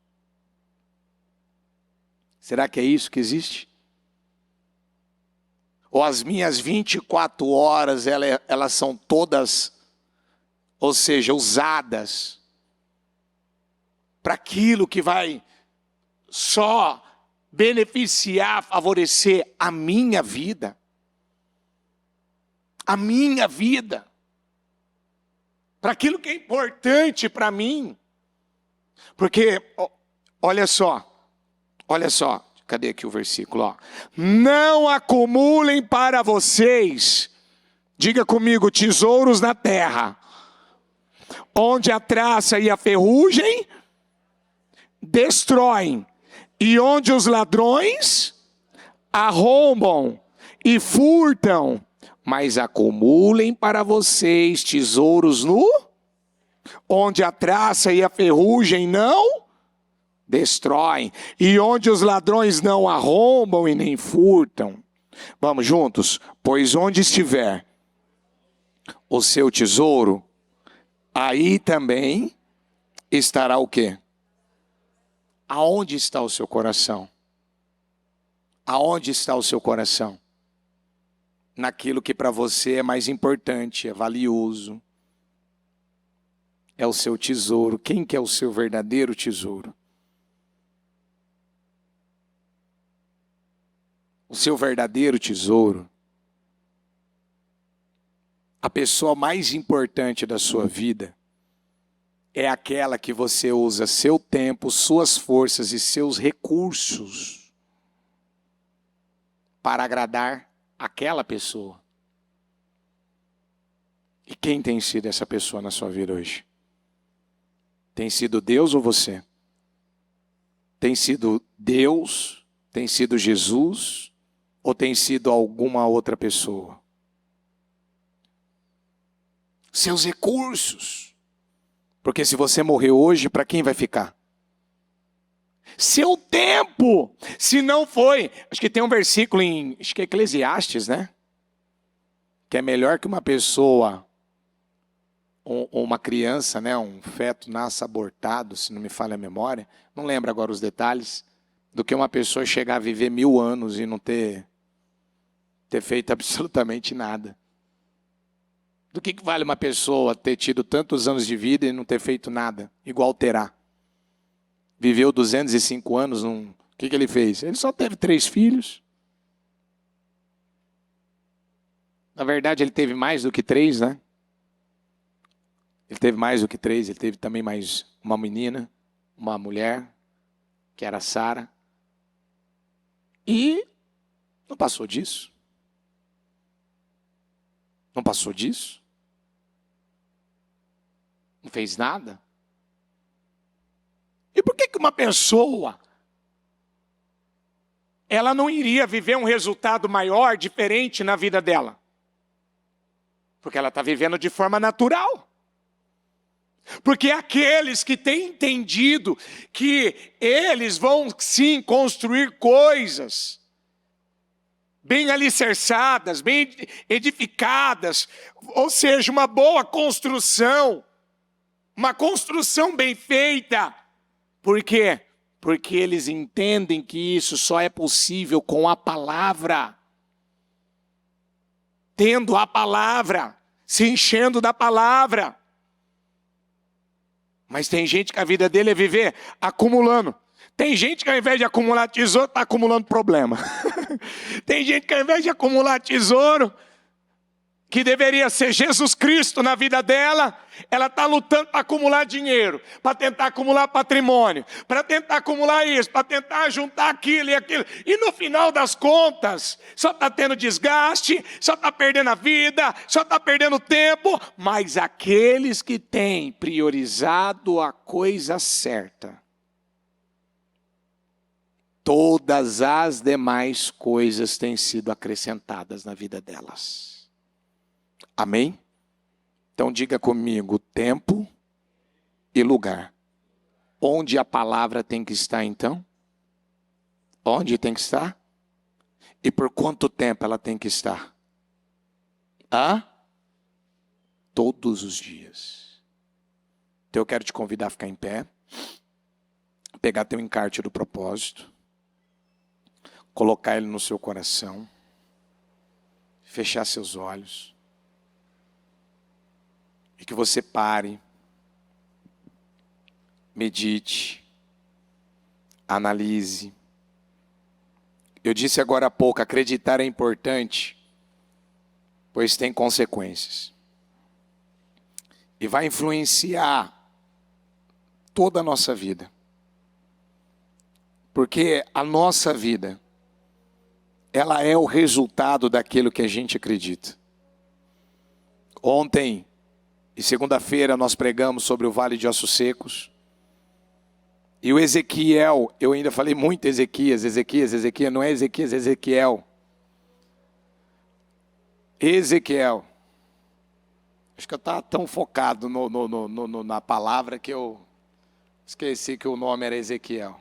Será que é isso que existe? Ou as minhas 24 horas, elas são todas, ou seja, usadas para aquilo que vai só beneficiar, favorecer a minha vida? A minha vida. Para aquilo que é importante para mim. Porque, olha só, cadê aqui o versículo? Não acumulem para vocês, diga comigo, tesouros na terra, onde a traça e a ferrugem destroem, e onde os ladrões arrombam e furtam, mas acumulem para vocês tesouros onde a traça e a ferrugem não destroem, e onde os ladrões não arrombam e nem furtam. Vamos juntos? Pois onde estiver o seu tesouro, aí também estará o quê? Aonde está o seu coração? Aonde está o seu coração? Naquilo que para você é mais importante, é valioso. É o seu tesouro. Quem que é o seu verdadeiro tesouro? O seu verdadeiro tesouro, a pessoa mais importante da sua vida, é aquela que você usa seu tempo, suas forças e seus recursos para agradar aquela pessoa. E quem tem sido essa pessoa na sua vida hoje? Tem sido Deus ou você? Tem sido Deus? Tem sido Jesus? Ou tem sido alguma outra pessoa? Seus recursos. Porque se você morrer hoje, para quem vai ficar? Seu tempo. Se não foi, acho que tem um versículo em, acho que é Eclesiastes, né? Que é melhor que uma pessoa, ou uma criança, né? Um feto nasça abortado, se não me falha a memória. Não lembro agora os detalhes. Do que uma pessoa chegar a viver 1000 anos e não ter feito absolutamente nada. Do que vale uma pessoa ter tido tantos anos de vida e não ter feito nada, igual terá? Viveu 205 anos, o que ele fez? Ele só teve 3 filhos. Na verdade, ele teve mais do que 3, né? Ele teve mais do que 3, ele teve também mais uma menina, uma mulher, que era Sara. E não passou disso. Não passou disso? Não fez nada? E por que uma pessoa, ela não iria viver um resultado maior, diferente na vida dela? Porque ela está vivendo de forma natural. Porque aqueles que têm entendido que eles vão sim construir coisas bem alicerçadas, bem edificadas, ou seja, uma boa construção, uma construção bem feita. Por quê? porque eles entendem que isso só é possível com a palavra. Tendo a palavra, se enchendo da palavra. Mas tem gente que a vida dele é viver acumulando. Tem gente que ao invés de acumular tesouro, está acumulando problema. Tem gente que ao invés de acumular tesouro, que deveria ser Jesus Cristo na vida dela, ela está lutando para acumular dinheiro, para tentar acumular patrimônio, para tentar acumular isso, para tentar juntar aquilo e aquilo. E no final das contas, só está tendo desgaste, só está perdendo a vida, só está perdendo tempo. Mas aqueles que têm priorizado a coisa certa, todas as demais coisas têm sido acrescentadas na vida delas. Amém? Então diga comigo, tempo e lugar. Onde a palavra tem que estar então? Onde tem que estar? E por quanto tempo ela tem que estar? Todos os dias. Então eu quero te convidar a ficar em pé, pegar teu encarte do propósito, colocar ele no seu coração, fechar seus olhos. E que você pare, medite, analise. Eu disse agora há pouco, acreditar é importante, pois tem consequências. E vai influenciar toda a nossa vida. Porque a nossa vida, ela é o resultado daquilo que a gente acredita. Ontem e segunda-feira nós pregamos sobre o Vale de Ossos Secos. E o Ezequiel, eu ainda falei muito Ezequias, não é Ezequias, é Ezequiel. Ezequiel. Acho que eu estava tão focado na palavra que eu esqueci que o nome era Ezequiel.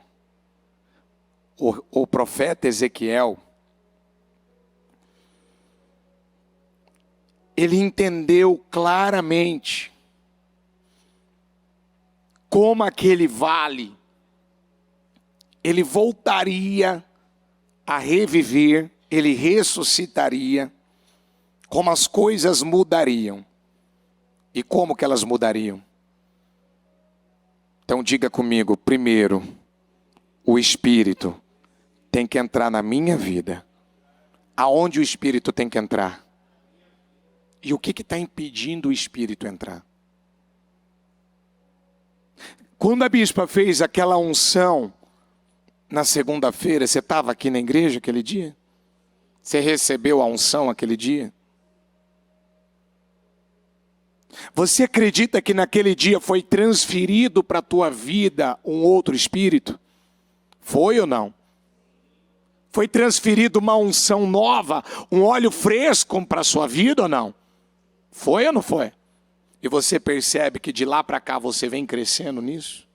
O profeta Ezequiel, ele entendeu claramente como aquele vale, ele voltaria a reviver, ele ressuscitaria, como as coisas mudariam. E como que elas mudariam? Então diga comigo, primeiro, o Espírito tem que entrar na minha vida. Aonde o Espírito tem que entrar? E o que está impedindo o Espírito entrar? Quando a bispa fez aquela unção, na segunda-feira, você estava aqui na igreja aquele dia? Você recebeu a unção aquele dia? Você acredita que naquele dia foi transferido para a tua vida um outro Espírito? Foi ou não? Foi transferido uma unção nova, um óleo fresco para a sua vida ou não? Foi ou não foi? E você percebe que de lá para cá você vem crescendo nisso?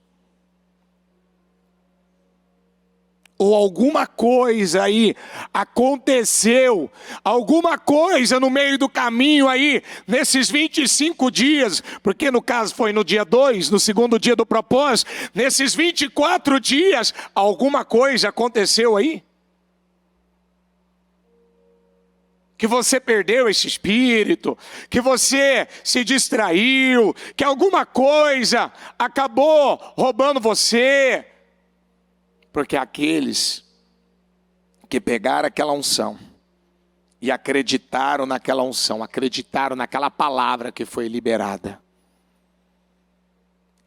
Ou alguma coisa aí aconteceu, alguma coisa no meio do caminho aí, nesses 25 dias, porque no caso foi no dia 2, no segundo dia do propósito, nesses 24 dias, alguma coisa aconteceu aí? Que você perdeu esse espírito, que você se distraiu, que alguma coisa acabou roubando você. Porque aqueles que pegaram aquela unção e acreditaram naquela unção, acreditaram naquela palavra que foi liberada,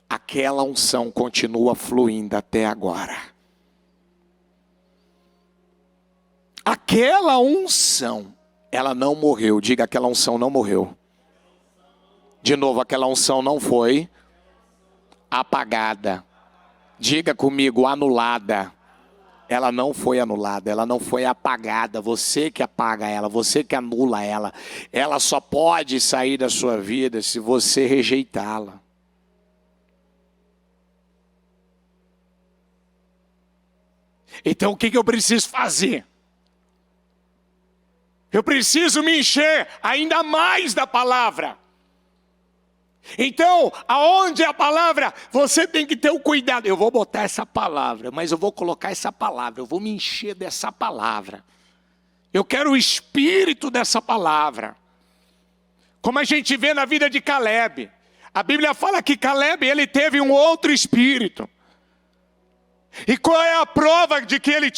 aquela unção continua fluindo até agora. Aquela unção, ela não morreu. Diga, aquela unção não morreu. De novo, aquela unção não foi apagada. Diga comigo, anulada. Ela não foi anulada, ela não foi apagada. Você que apaga ela, você que anula ela. Ela só pode sair da sua vida se você rejeitá-la. Então o que eu preciso fazer? Eu preciso me encher ainda mais da palavra. Então, aonde é a palavra, você tem que ter o cuidado. Eu vou botar essa palavra, mas eu vou colocar essa palavra, eu vou me encher dessa palavra. Eu quero o espírito dessa palavra. Como a gente vê na vida de Caleb. A Bíblia fala que Caleb, ele teve um outro espírito. E qual é a prova de que ele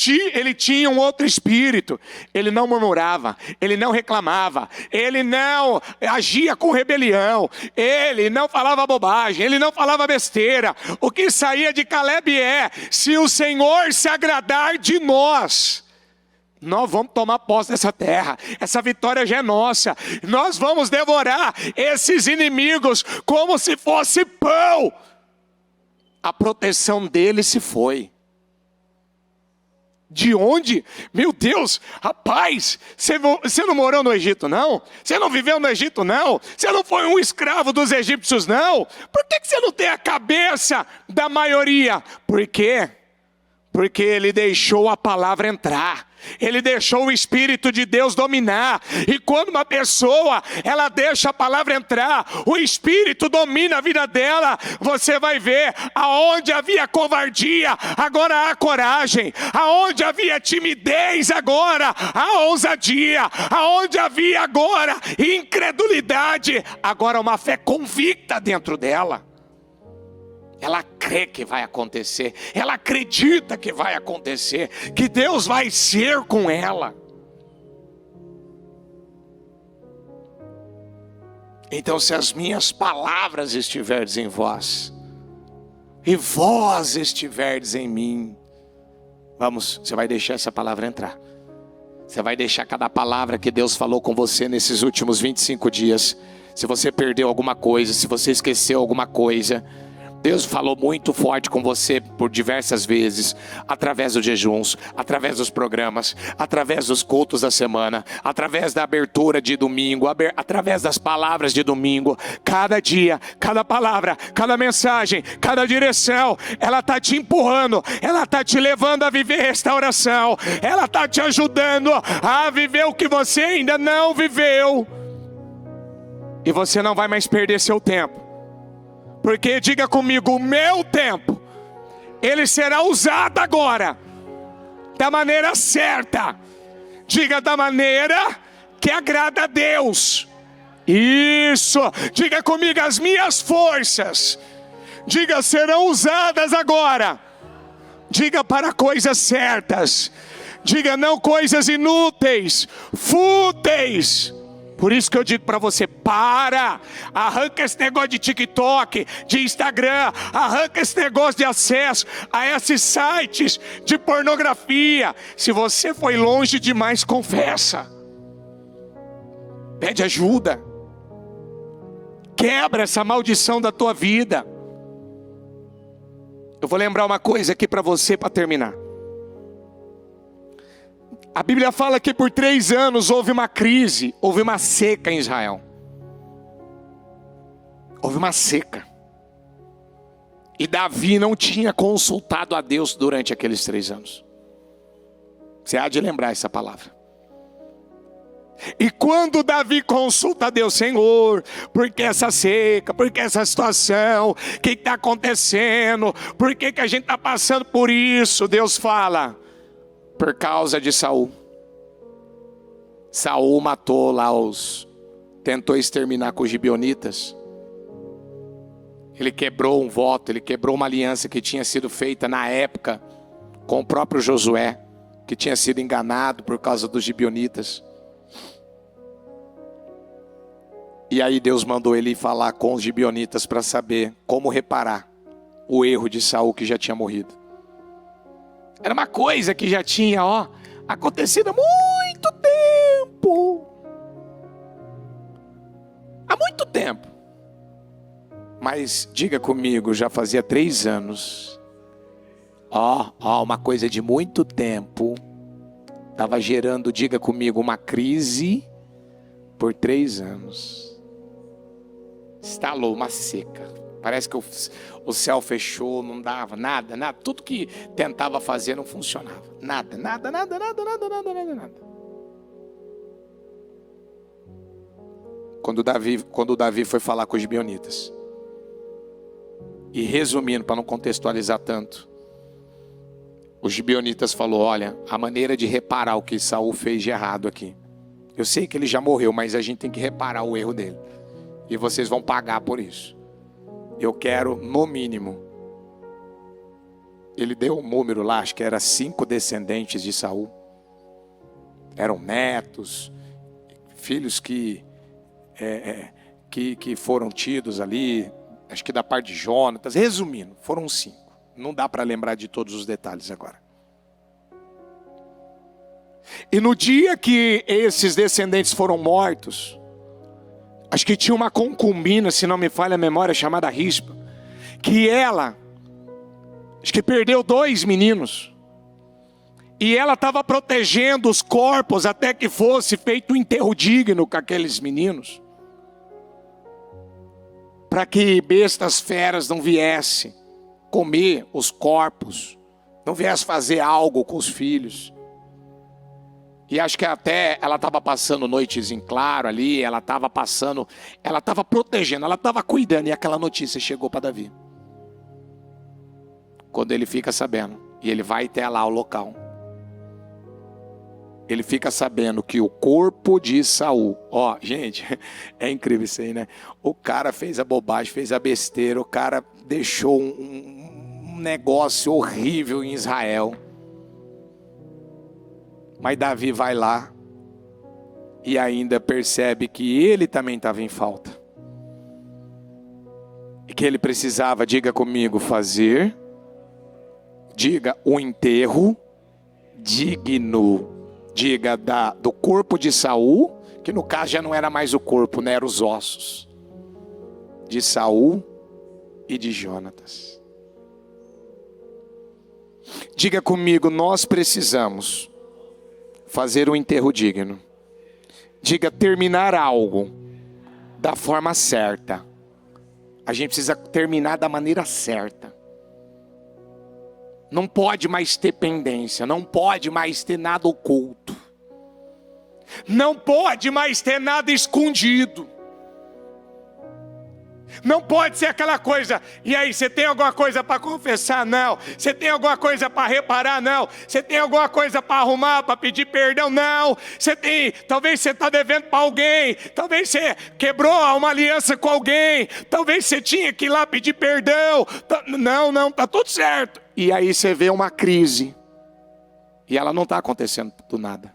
tinha um outro espírito? Ele não murmurava, ele não reclamava, ele não agia com rebelião, ele não falava bobagem, ele não falava besteira. O que saía de Caleb é: se o Senhor se agradar de nós vamos tomar posse dessa terra, essa vitória já é nossa, nós vamos devorar esses inimigos como se fosse pão. A proteção dele se foi. De onde? Meu Deus, rapaz, você não morou no Egito não? Você não viveu no Egito não? Você não foi um escravo dos egípcios não? Por que você não tem a cabeça da maioria? Por quê? Porque ele deixou a palavra entrar. Ele deixou o Espírito de Deus dominar. E quando uma pessoa, ela deixa a palavra entrar, o Espírito domina a vida dela. Você vai ver, aonde havia covardia, agora há coragem. Aonde havia timidez, agora há ousadia. Aonde havia agora incredulidade, agora uma fé convicta dentro dela. Ela crê que vai acontecer, ela acredita que vai acontecer, que Deus vai ser com ela. Então, se as minhas palavras estiverdes em vós, e vós estiverdes em mim, você vai deixar essa palavra entrar. Você vai deixar cada palavra que Deus falou com você nesses últimos 25 dias. Se você perdeu alguma coisa, se você esqueceu alguma coisa, Deus falou muito forte com você por diversas vezes, através dos jejuns, através dos programas, através dos cultos da semana, através da abertura de domingo, através das palavras de domingo. Cada dia, cada palavra, cada mensagem, cada direção, ela está te empurrando, ela está te levando a viver restauração, ela está te ajudando a viver o que você ainda não viveu. E você não vai mais perder seu tempo. Porque, diga comigo, o meu tempo, ele será usado agora, da maneira certa. Diga, da maneira que agrada a Deus. Isso, diga comigo, as minhas forças, diga, serão usadas agora. Diga, para coisas certas. Diga, não coisas inúteis, fúteis. Por isso que eu digo para você, arranca esse negócio de TikTok, de Instagram, arranca esse negócio de acesso a esses sites de pornografia. Se você foi longe demais, confessa. Pede ajuda. Quebra essa maldição da tua vida. Eu vou lembrar uma coisa aqui para você, para terminar. A Bíblia fala que por 3 anos houve uma crise, houve uma seca em Israel. Houve uma seca. E Davi não tinha consultado a Deus durante aqueles 3 anos. Você há de lembrar essa palavra. E quando Davi consulta a Deus, Senhor, por que essa seca, por que essa situação, o que está acontecendo, por que a gente está passando por isso? Deus fala, por causa de Saul. Saul matou lá tentou exterminar com os gibeonitas. Ele quebrou um voto, ele quebrou uma aliança que tinha sido feita na época com o próprio Josué, que tinha sido enganado por causa dos gibeonitas. E aí Deus mandou ele falar com os gibeonitas para saber como reparar o erro de Saul, que já tinha morrido. Era uma coisa que já tinha, acontecido há muito tempo. Há muito tempo. Mas diga comigo, já fazia 3 anos. Uma coisa de muito tempo. Estava gerando, diga comigo, uma crise por 3 anos. Instalou uma seca. Parece que o céu fechou, não dava nada. Tudo que tentava fazer não funcionava. Nada. quando o Davi foi falar com os gibeonitas. E resumindo, para não contextualizar tanto, os gibeonitas falou: olha, a maneira de reparar o que Saul fez de errado aqui. Eu sei que ele já morreu, mas a gente tem que reparar o erro dele. E vocês vão pagar por isso. Eu quero, no mínimo, ele deu um número lá, acho que era 5 descendentes de Saul. Eram netos, filhos que foram tidos ali, acho que da parte de Jonatas. Resumindo, foram 5. Não dá para lembrar de todos os detalhes agora. E no dia que esses descendentes foram mortos, acho que tinha uma concubina, se não me falha a memória, chamada Rispa, que ela, acho que perdeu 2 meninos. E ela estava protegendo os corpos até que fosse feito um enterro digno com aqueles meninos. Para que bestas feras não viessem comer os corpos, não viessem fazer algo com os filhos. E acho que até ela estava passando noites em claro ali, ela estava protegendo, ela estava cuidando, e aquela notícia chegou para Davi. Quando ele fica sabendo, e ele vai até lá o local, ele fica sabendo que o corpo de Saul, ó, gente, é incrível isso aí, né? O cara fez a bobagem, fez a besteira, o cara deixou um negócio horrível em Israel. Mas Davi vai lá e ainda percebe que ele também estava em falta. E que ele precisava, diga comigo, diga o enterro digno. Diga do corpo de Saul, que no caso já não era mais o corpo, né? Eram os ossos de Saul e de Jonatas. Diga comigo, nós precisamos fazer um enterro digno. Diga, terminar algo da forma certa. A gente precisa terminar da maneira certa. Não pode mais ter pendência, não pode mais ter nada oculto. Não pode mais ter nada escondido. Não pode ser aquela coisa, e aí, você tem alguma coisa para confessar? Não. Você tem alguma coisa para reparar? Não. Você tem alguma coisa para arrumar, para pedir perdão? Não. Talvez você está devendo para alguém, talvez você quebrou uma aliança com alguém, talvez você tinha que ir lá pedir perdão. Não, está tudo certo. E aí você vê uma crise, e ela não está acontecendo do nada.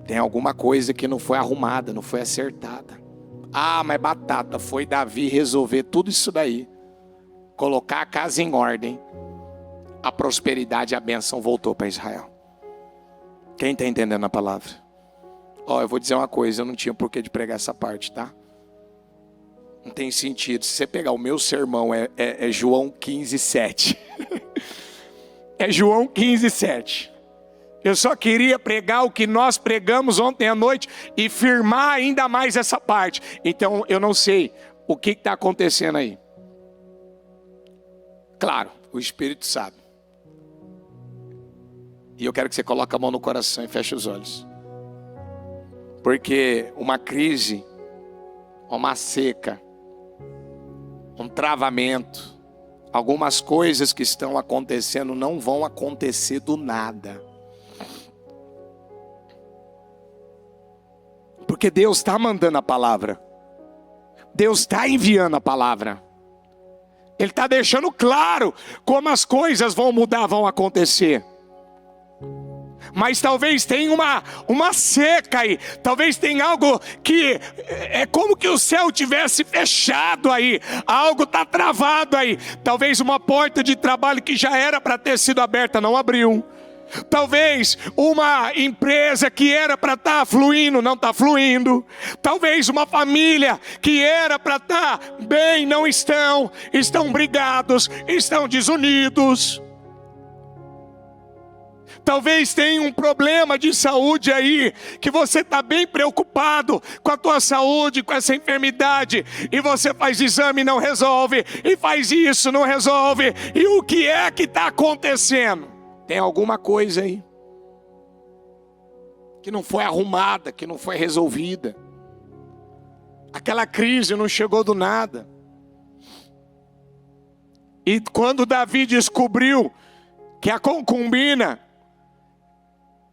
Tem alguma coisa que não foi arrumada, não foi acertada. Ah, mas batata, foi Davi resolver tudo isso daí, colocar a casa em ordem, a prosperidade e a bênção voltou para Israel. Quem está entendendo a palavra? Eu vou dizer uma coisa, eu não tinha porquê de pregar essa parte, tá? Não tem sentido. Se você pegar o meu sermão, é João 15:7. É João 15:7. Eu só queria pregar o que nós pregamos ontem à noite e firmar ainda mais essa parte. Então eu não sei o que está acontecendo aí. Claro, o Espírito sabe. E eu quero que você coloque a mão no coração e feche os olhos. Porque uma crise, uma seca, um travamento, algumas coisas que estão acontecendo não vão acontecer do nada. Porque Deus está mandando a palavra. Deus está enviando a palavra. Ele está deixando claro como as coisas vão mudar, vão acontecer. Mas talvez tenha uma seca aí. Talvez tenha algo que é como que o céu tivesse fechado aí. Algo está travado aí. Talvez uma porta de trabalho que já era para ter sido aberta não abriu. Talvez uma empresa que era para estar fluindo não está fluindo. Talvez uma família que era para estar bem não estão brigados, estão desunidos. Talvez tenha um problema de saúde aí, que você está bem preocupado com a tua saúde, com essa enfermidade, e você faz exame e não resolve, e faz isso, não resolve, e o que é que está acontecendo? Tem alguma coisa aí que não foi arrumada, que não foi resolvida. Aquela crise não chegou do nada. E quando Davi descobriu que a concubina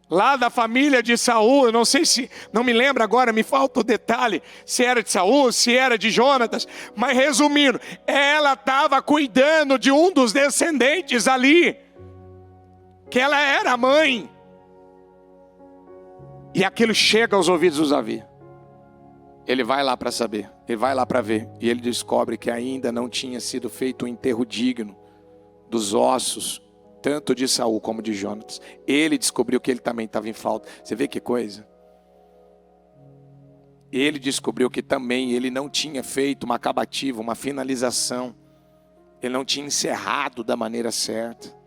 lá da família de Saul, eu não sei se, não me lembro agora, me falta o detalhe, se era de Saul, se era de Jonatas, mas resumindo, ela estava cuidando de um dos descendentes ali, que ela era a mãe. E aquilo chega aos ouvidos de Davi. Ele vai lá para saber, ele vai lá para ver, e ele descobre que ainda não tinha sido feito um enterro digno dos ossos, tanto de Saul como de Jonatas. Ele descobriu que ele também estava em falta. Você vê que coisa? Ele descobriu que também ele não tinha feito uma acabativa, uma finalização. Ele não tinha encerrado da maneira certa.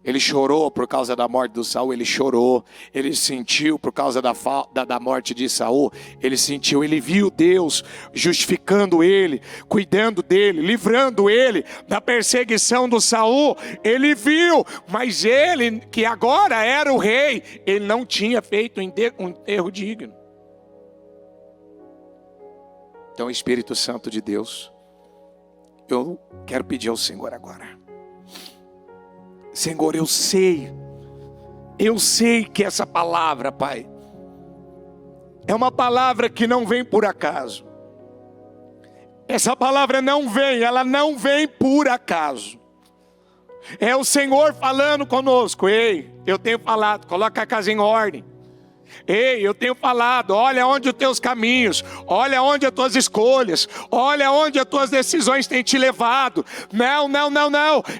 Ele chorou por causa da morte do Saul, ele chorou. Ele sentiu por causa da morte de Saul, ele sentiu, ele viu Deus justificando ele, cuidando dele, livrando ele da perseguição do Saul. Ele viu, mas ele, que agora era o rei, ele não tinha feito um enterro digno. Então, Espírito Santo de Deus, eu quero pedir ao Senhor agora. Senhor, eu sei que essa palavra, Pai, é uma palavra que não vem por acaso. Essa palavra ela não vem por acaso. É o Senhor falando conosco. Ei, eu tenho falado, coloca a casa em ordem. Ei, eu tenho falado, olha onde os teus caminhos, olha onde as tuas escolhas, olha onde as tuas decisões têm te levado. Não.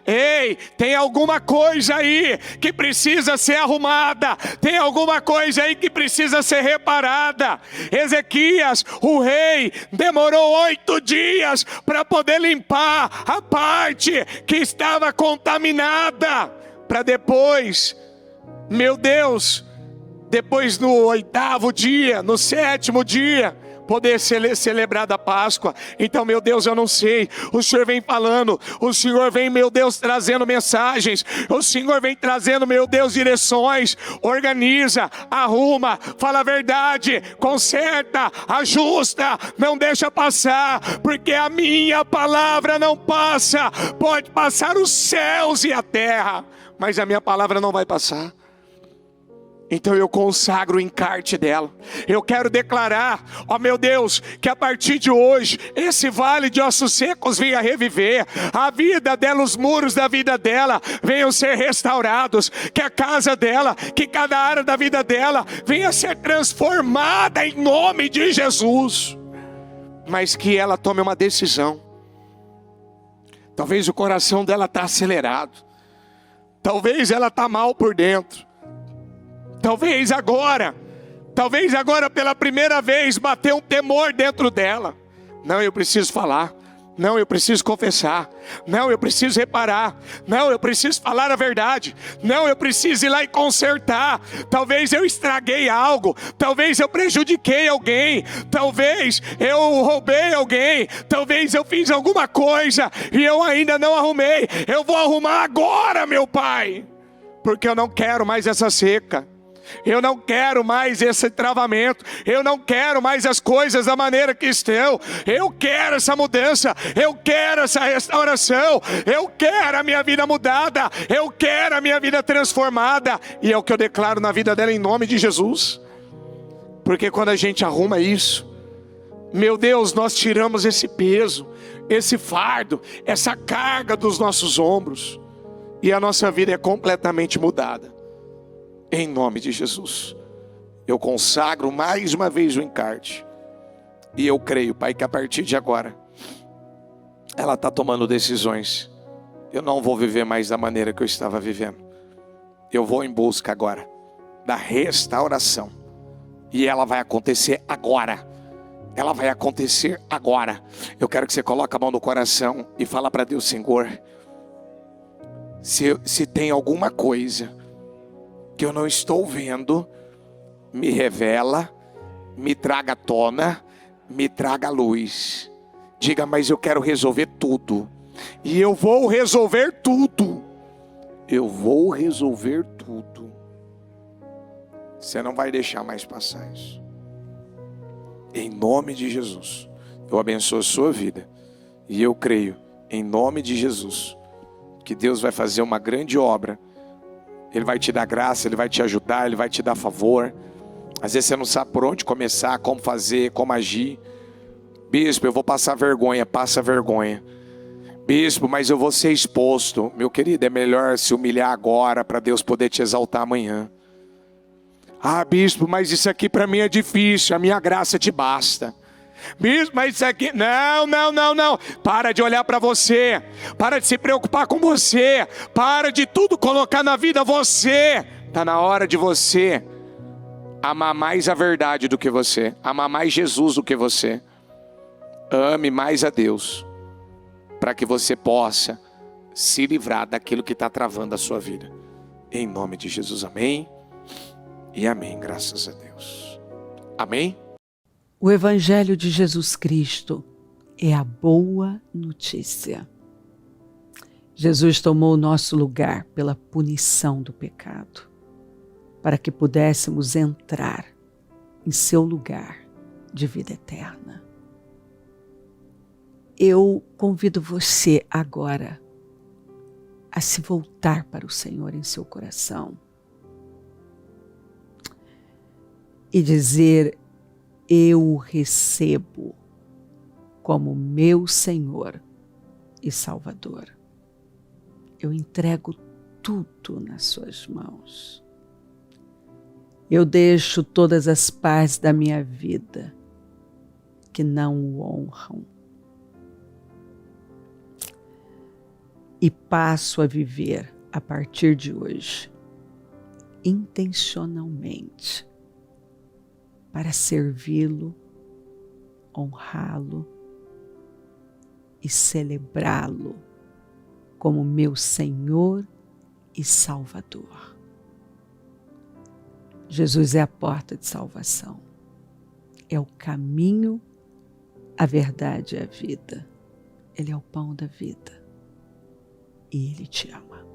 Ei, tem alguma coisa aí que precisa ser arrumada, tem alguma coisa aí que precisa ser reparada. Ezequias, o rei, demorou 8 dias para poder limpar a parte que estava contaminada, para depois, meu Deus, depois no 8º dia, no 7º dia, poder celebrar a Páscoa. Então, meu Deus, eu não sei, o Senhor vem falando, o Senhor vem, meu Deus, trazendo mensagens, o Senhor vem trazendo, meu Deus, direções. Organiza, arruma, fala a verdade, conserta, ajusta, não deixa passar, porque a minha palavra não passa. Pode passar os céus e a terra, mas a minha palavra não vai passar. Então eu consagro o encarte dela. Eu quero declarar, ó meu Deus, que a partir de hoje, esse vale de ossos secos venha reviver. A vida dela, os muros da vida dela venham ser restaurados. Que a casa dela, que cada área da vida dela venha ser transformada em nome de Jesus. Mas que ela tome uma decisão. Talvez o coração dela está acelerado. Talvez ela está mal por dentro. Talvez agora pela primeira vez bateu um temor dentro dela. Não, eu preciso falar. Não, eu preciso confessar. Não, eu preciso reparar. Não, eu preciso falar a verdade. Não, eu preciso ir lá e consertar. Talvez eu estraguei algo. Talvez eu prejudiquei alguém. Talvez eu roubei alguém. Talvez eu fiz alguma coisa e eu ainda não arrumei. Eu vou arrumar agora, meu Pai. Porque eu não quero mais essa seca. Eu não quero mais esse travamento. Eu não quero mais as coisas da maneira que estão. Eu quero essa mudança. Eu quero essa restauração. Eu quero a minha vida mudada. Eu quero a minha vida transformada. E é o que eu declaro na vida dela em nome de Jesus. Porque quando a gente arruma isso, meu Deus, nós tiramos esse peso, esse fardo, essa carga dos nossos ombros. E a nossa vida é completamente mudada. Em nome de Jesus, eu consagro mais uma vez o encarte. E eu creio, Pai, que a partir de agora, ela está tomando decisões. Eu não vou viver mais da maneira que eu estava vivendo. Eu vou em busca agora da restauração. E ela vai acontecer agora. Ela vai acontecer agora. Eu quero que você coloque a mão no coração e fala para Deus: Senhor, se tem alguma coisa que eu não estou vendo, me revela, me traga à tona, me traga à luz. Diga: mas eu quero resolver tudo. E eu vou resolver tudo. Eu vou resolver tudo. Você não vai deixar mais passar isso. Em nome de Jesus, eu abençoo a sua vida. E eu creio, em nome de Jesus, que Deus vai fazer uma grande obra. Ele vai te dar graça, Ele vai te ajudar, Ele vai te dar favor. Às vezes você não sabe por onde começar, como fazer, como agir. Bispo, eu vou passar vergonha, passa vergonha. Bispo, mas eu vou ser exposto. Meu querido, é melhor se humilhar agora para Deus poder te exaltar amanhã. Ah, bispo, mas isso aqui para mim é difícil, a minha graça te basta. Bispo, mas isso aqui... Não. Para de olhar para você. Para de se preocupar com você. Para de tudo colocar na vida você. Está na hora de você amar mais a verdade do que você. Amar mais Jesus do que você. Ame mais a Deus. Para que você possa se livrar daquilo que está travando a sua vida. Em nome de Jesus, amém. E amém, graças a Deus. Amém? O Evangelho de Jesus Cristo é a boa notícia. Jesus tomou o nosso lugar pela punição do pecado, para que pudéssemos entrar em seu lugar de vida eterna. Eu convido você agora a se voltar para o Senhor em seu coração e dizer: eu o recebo como meu Senhor e Salvador. Eu entrego tudo nas suas mãos. Eu deixo todas as partes da minha vida que não o honram e passo a viver a partir de hoje intencionalmente para servi-lo, honrá-lo e celebrá-lo como meu Senhor e Salvador. Jesus é a porta de salvação, é o caminho, a verdade e a vida. Ele é o pão da vida e Ele te ama.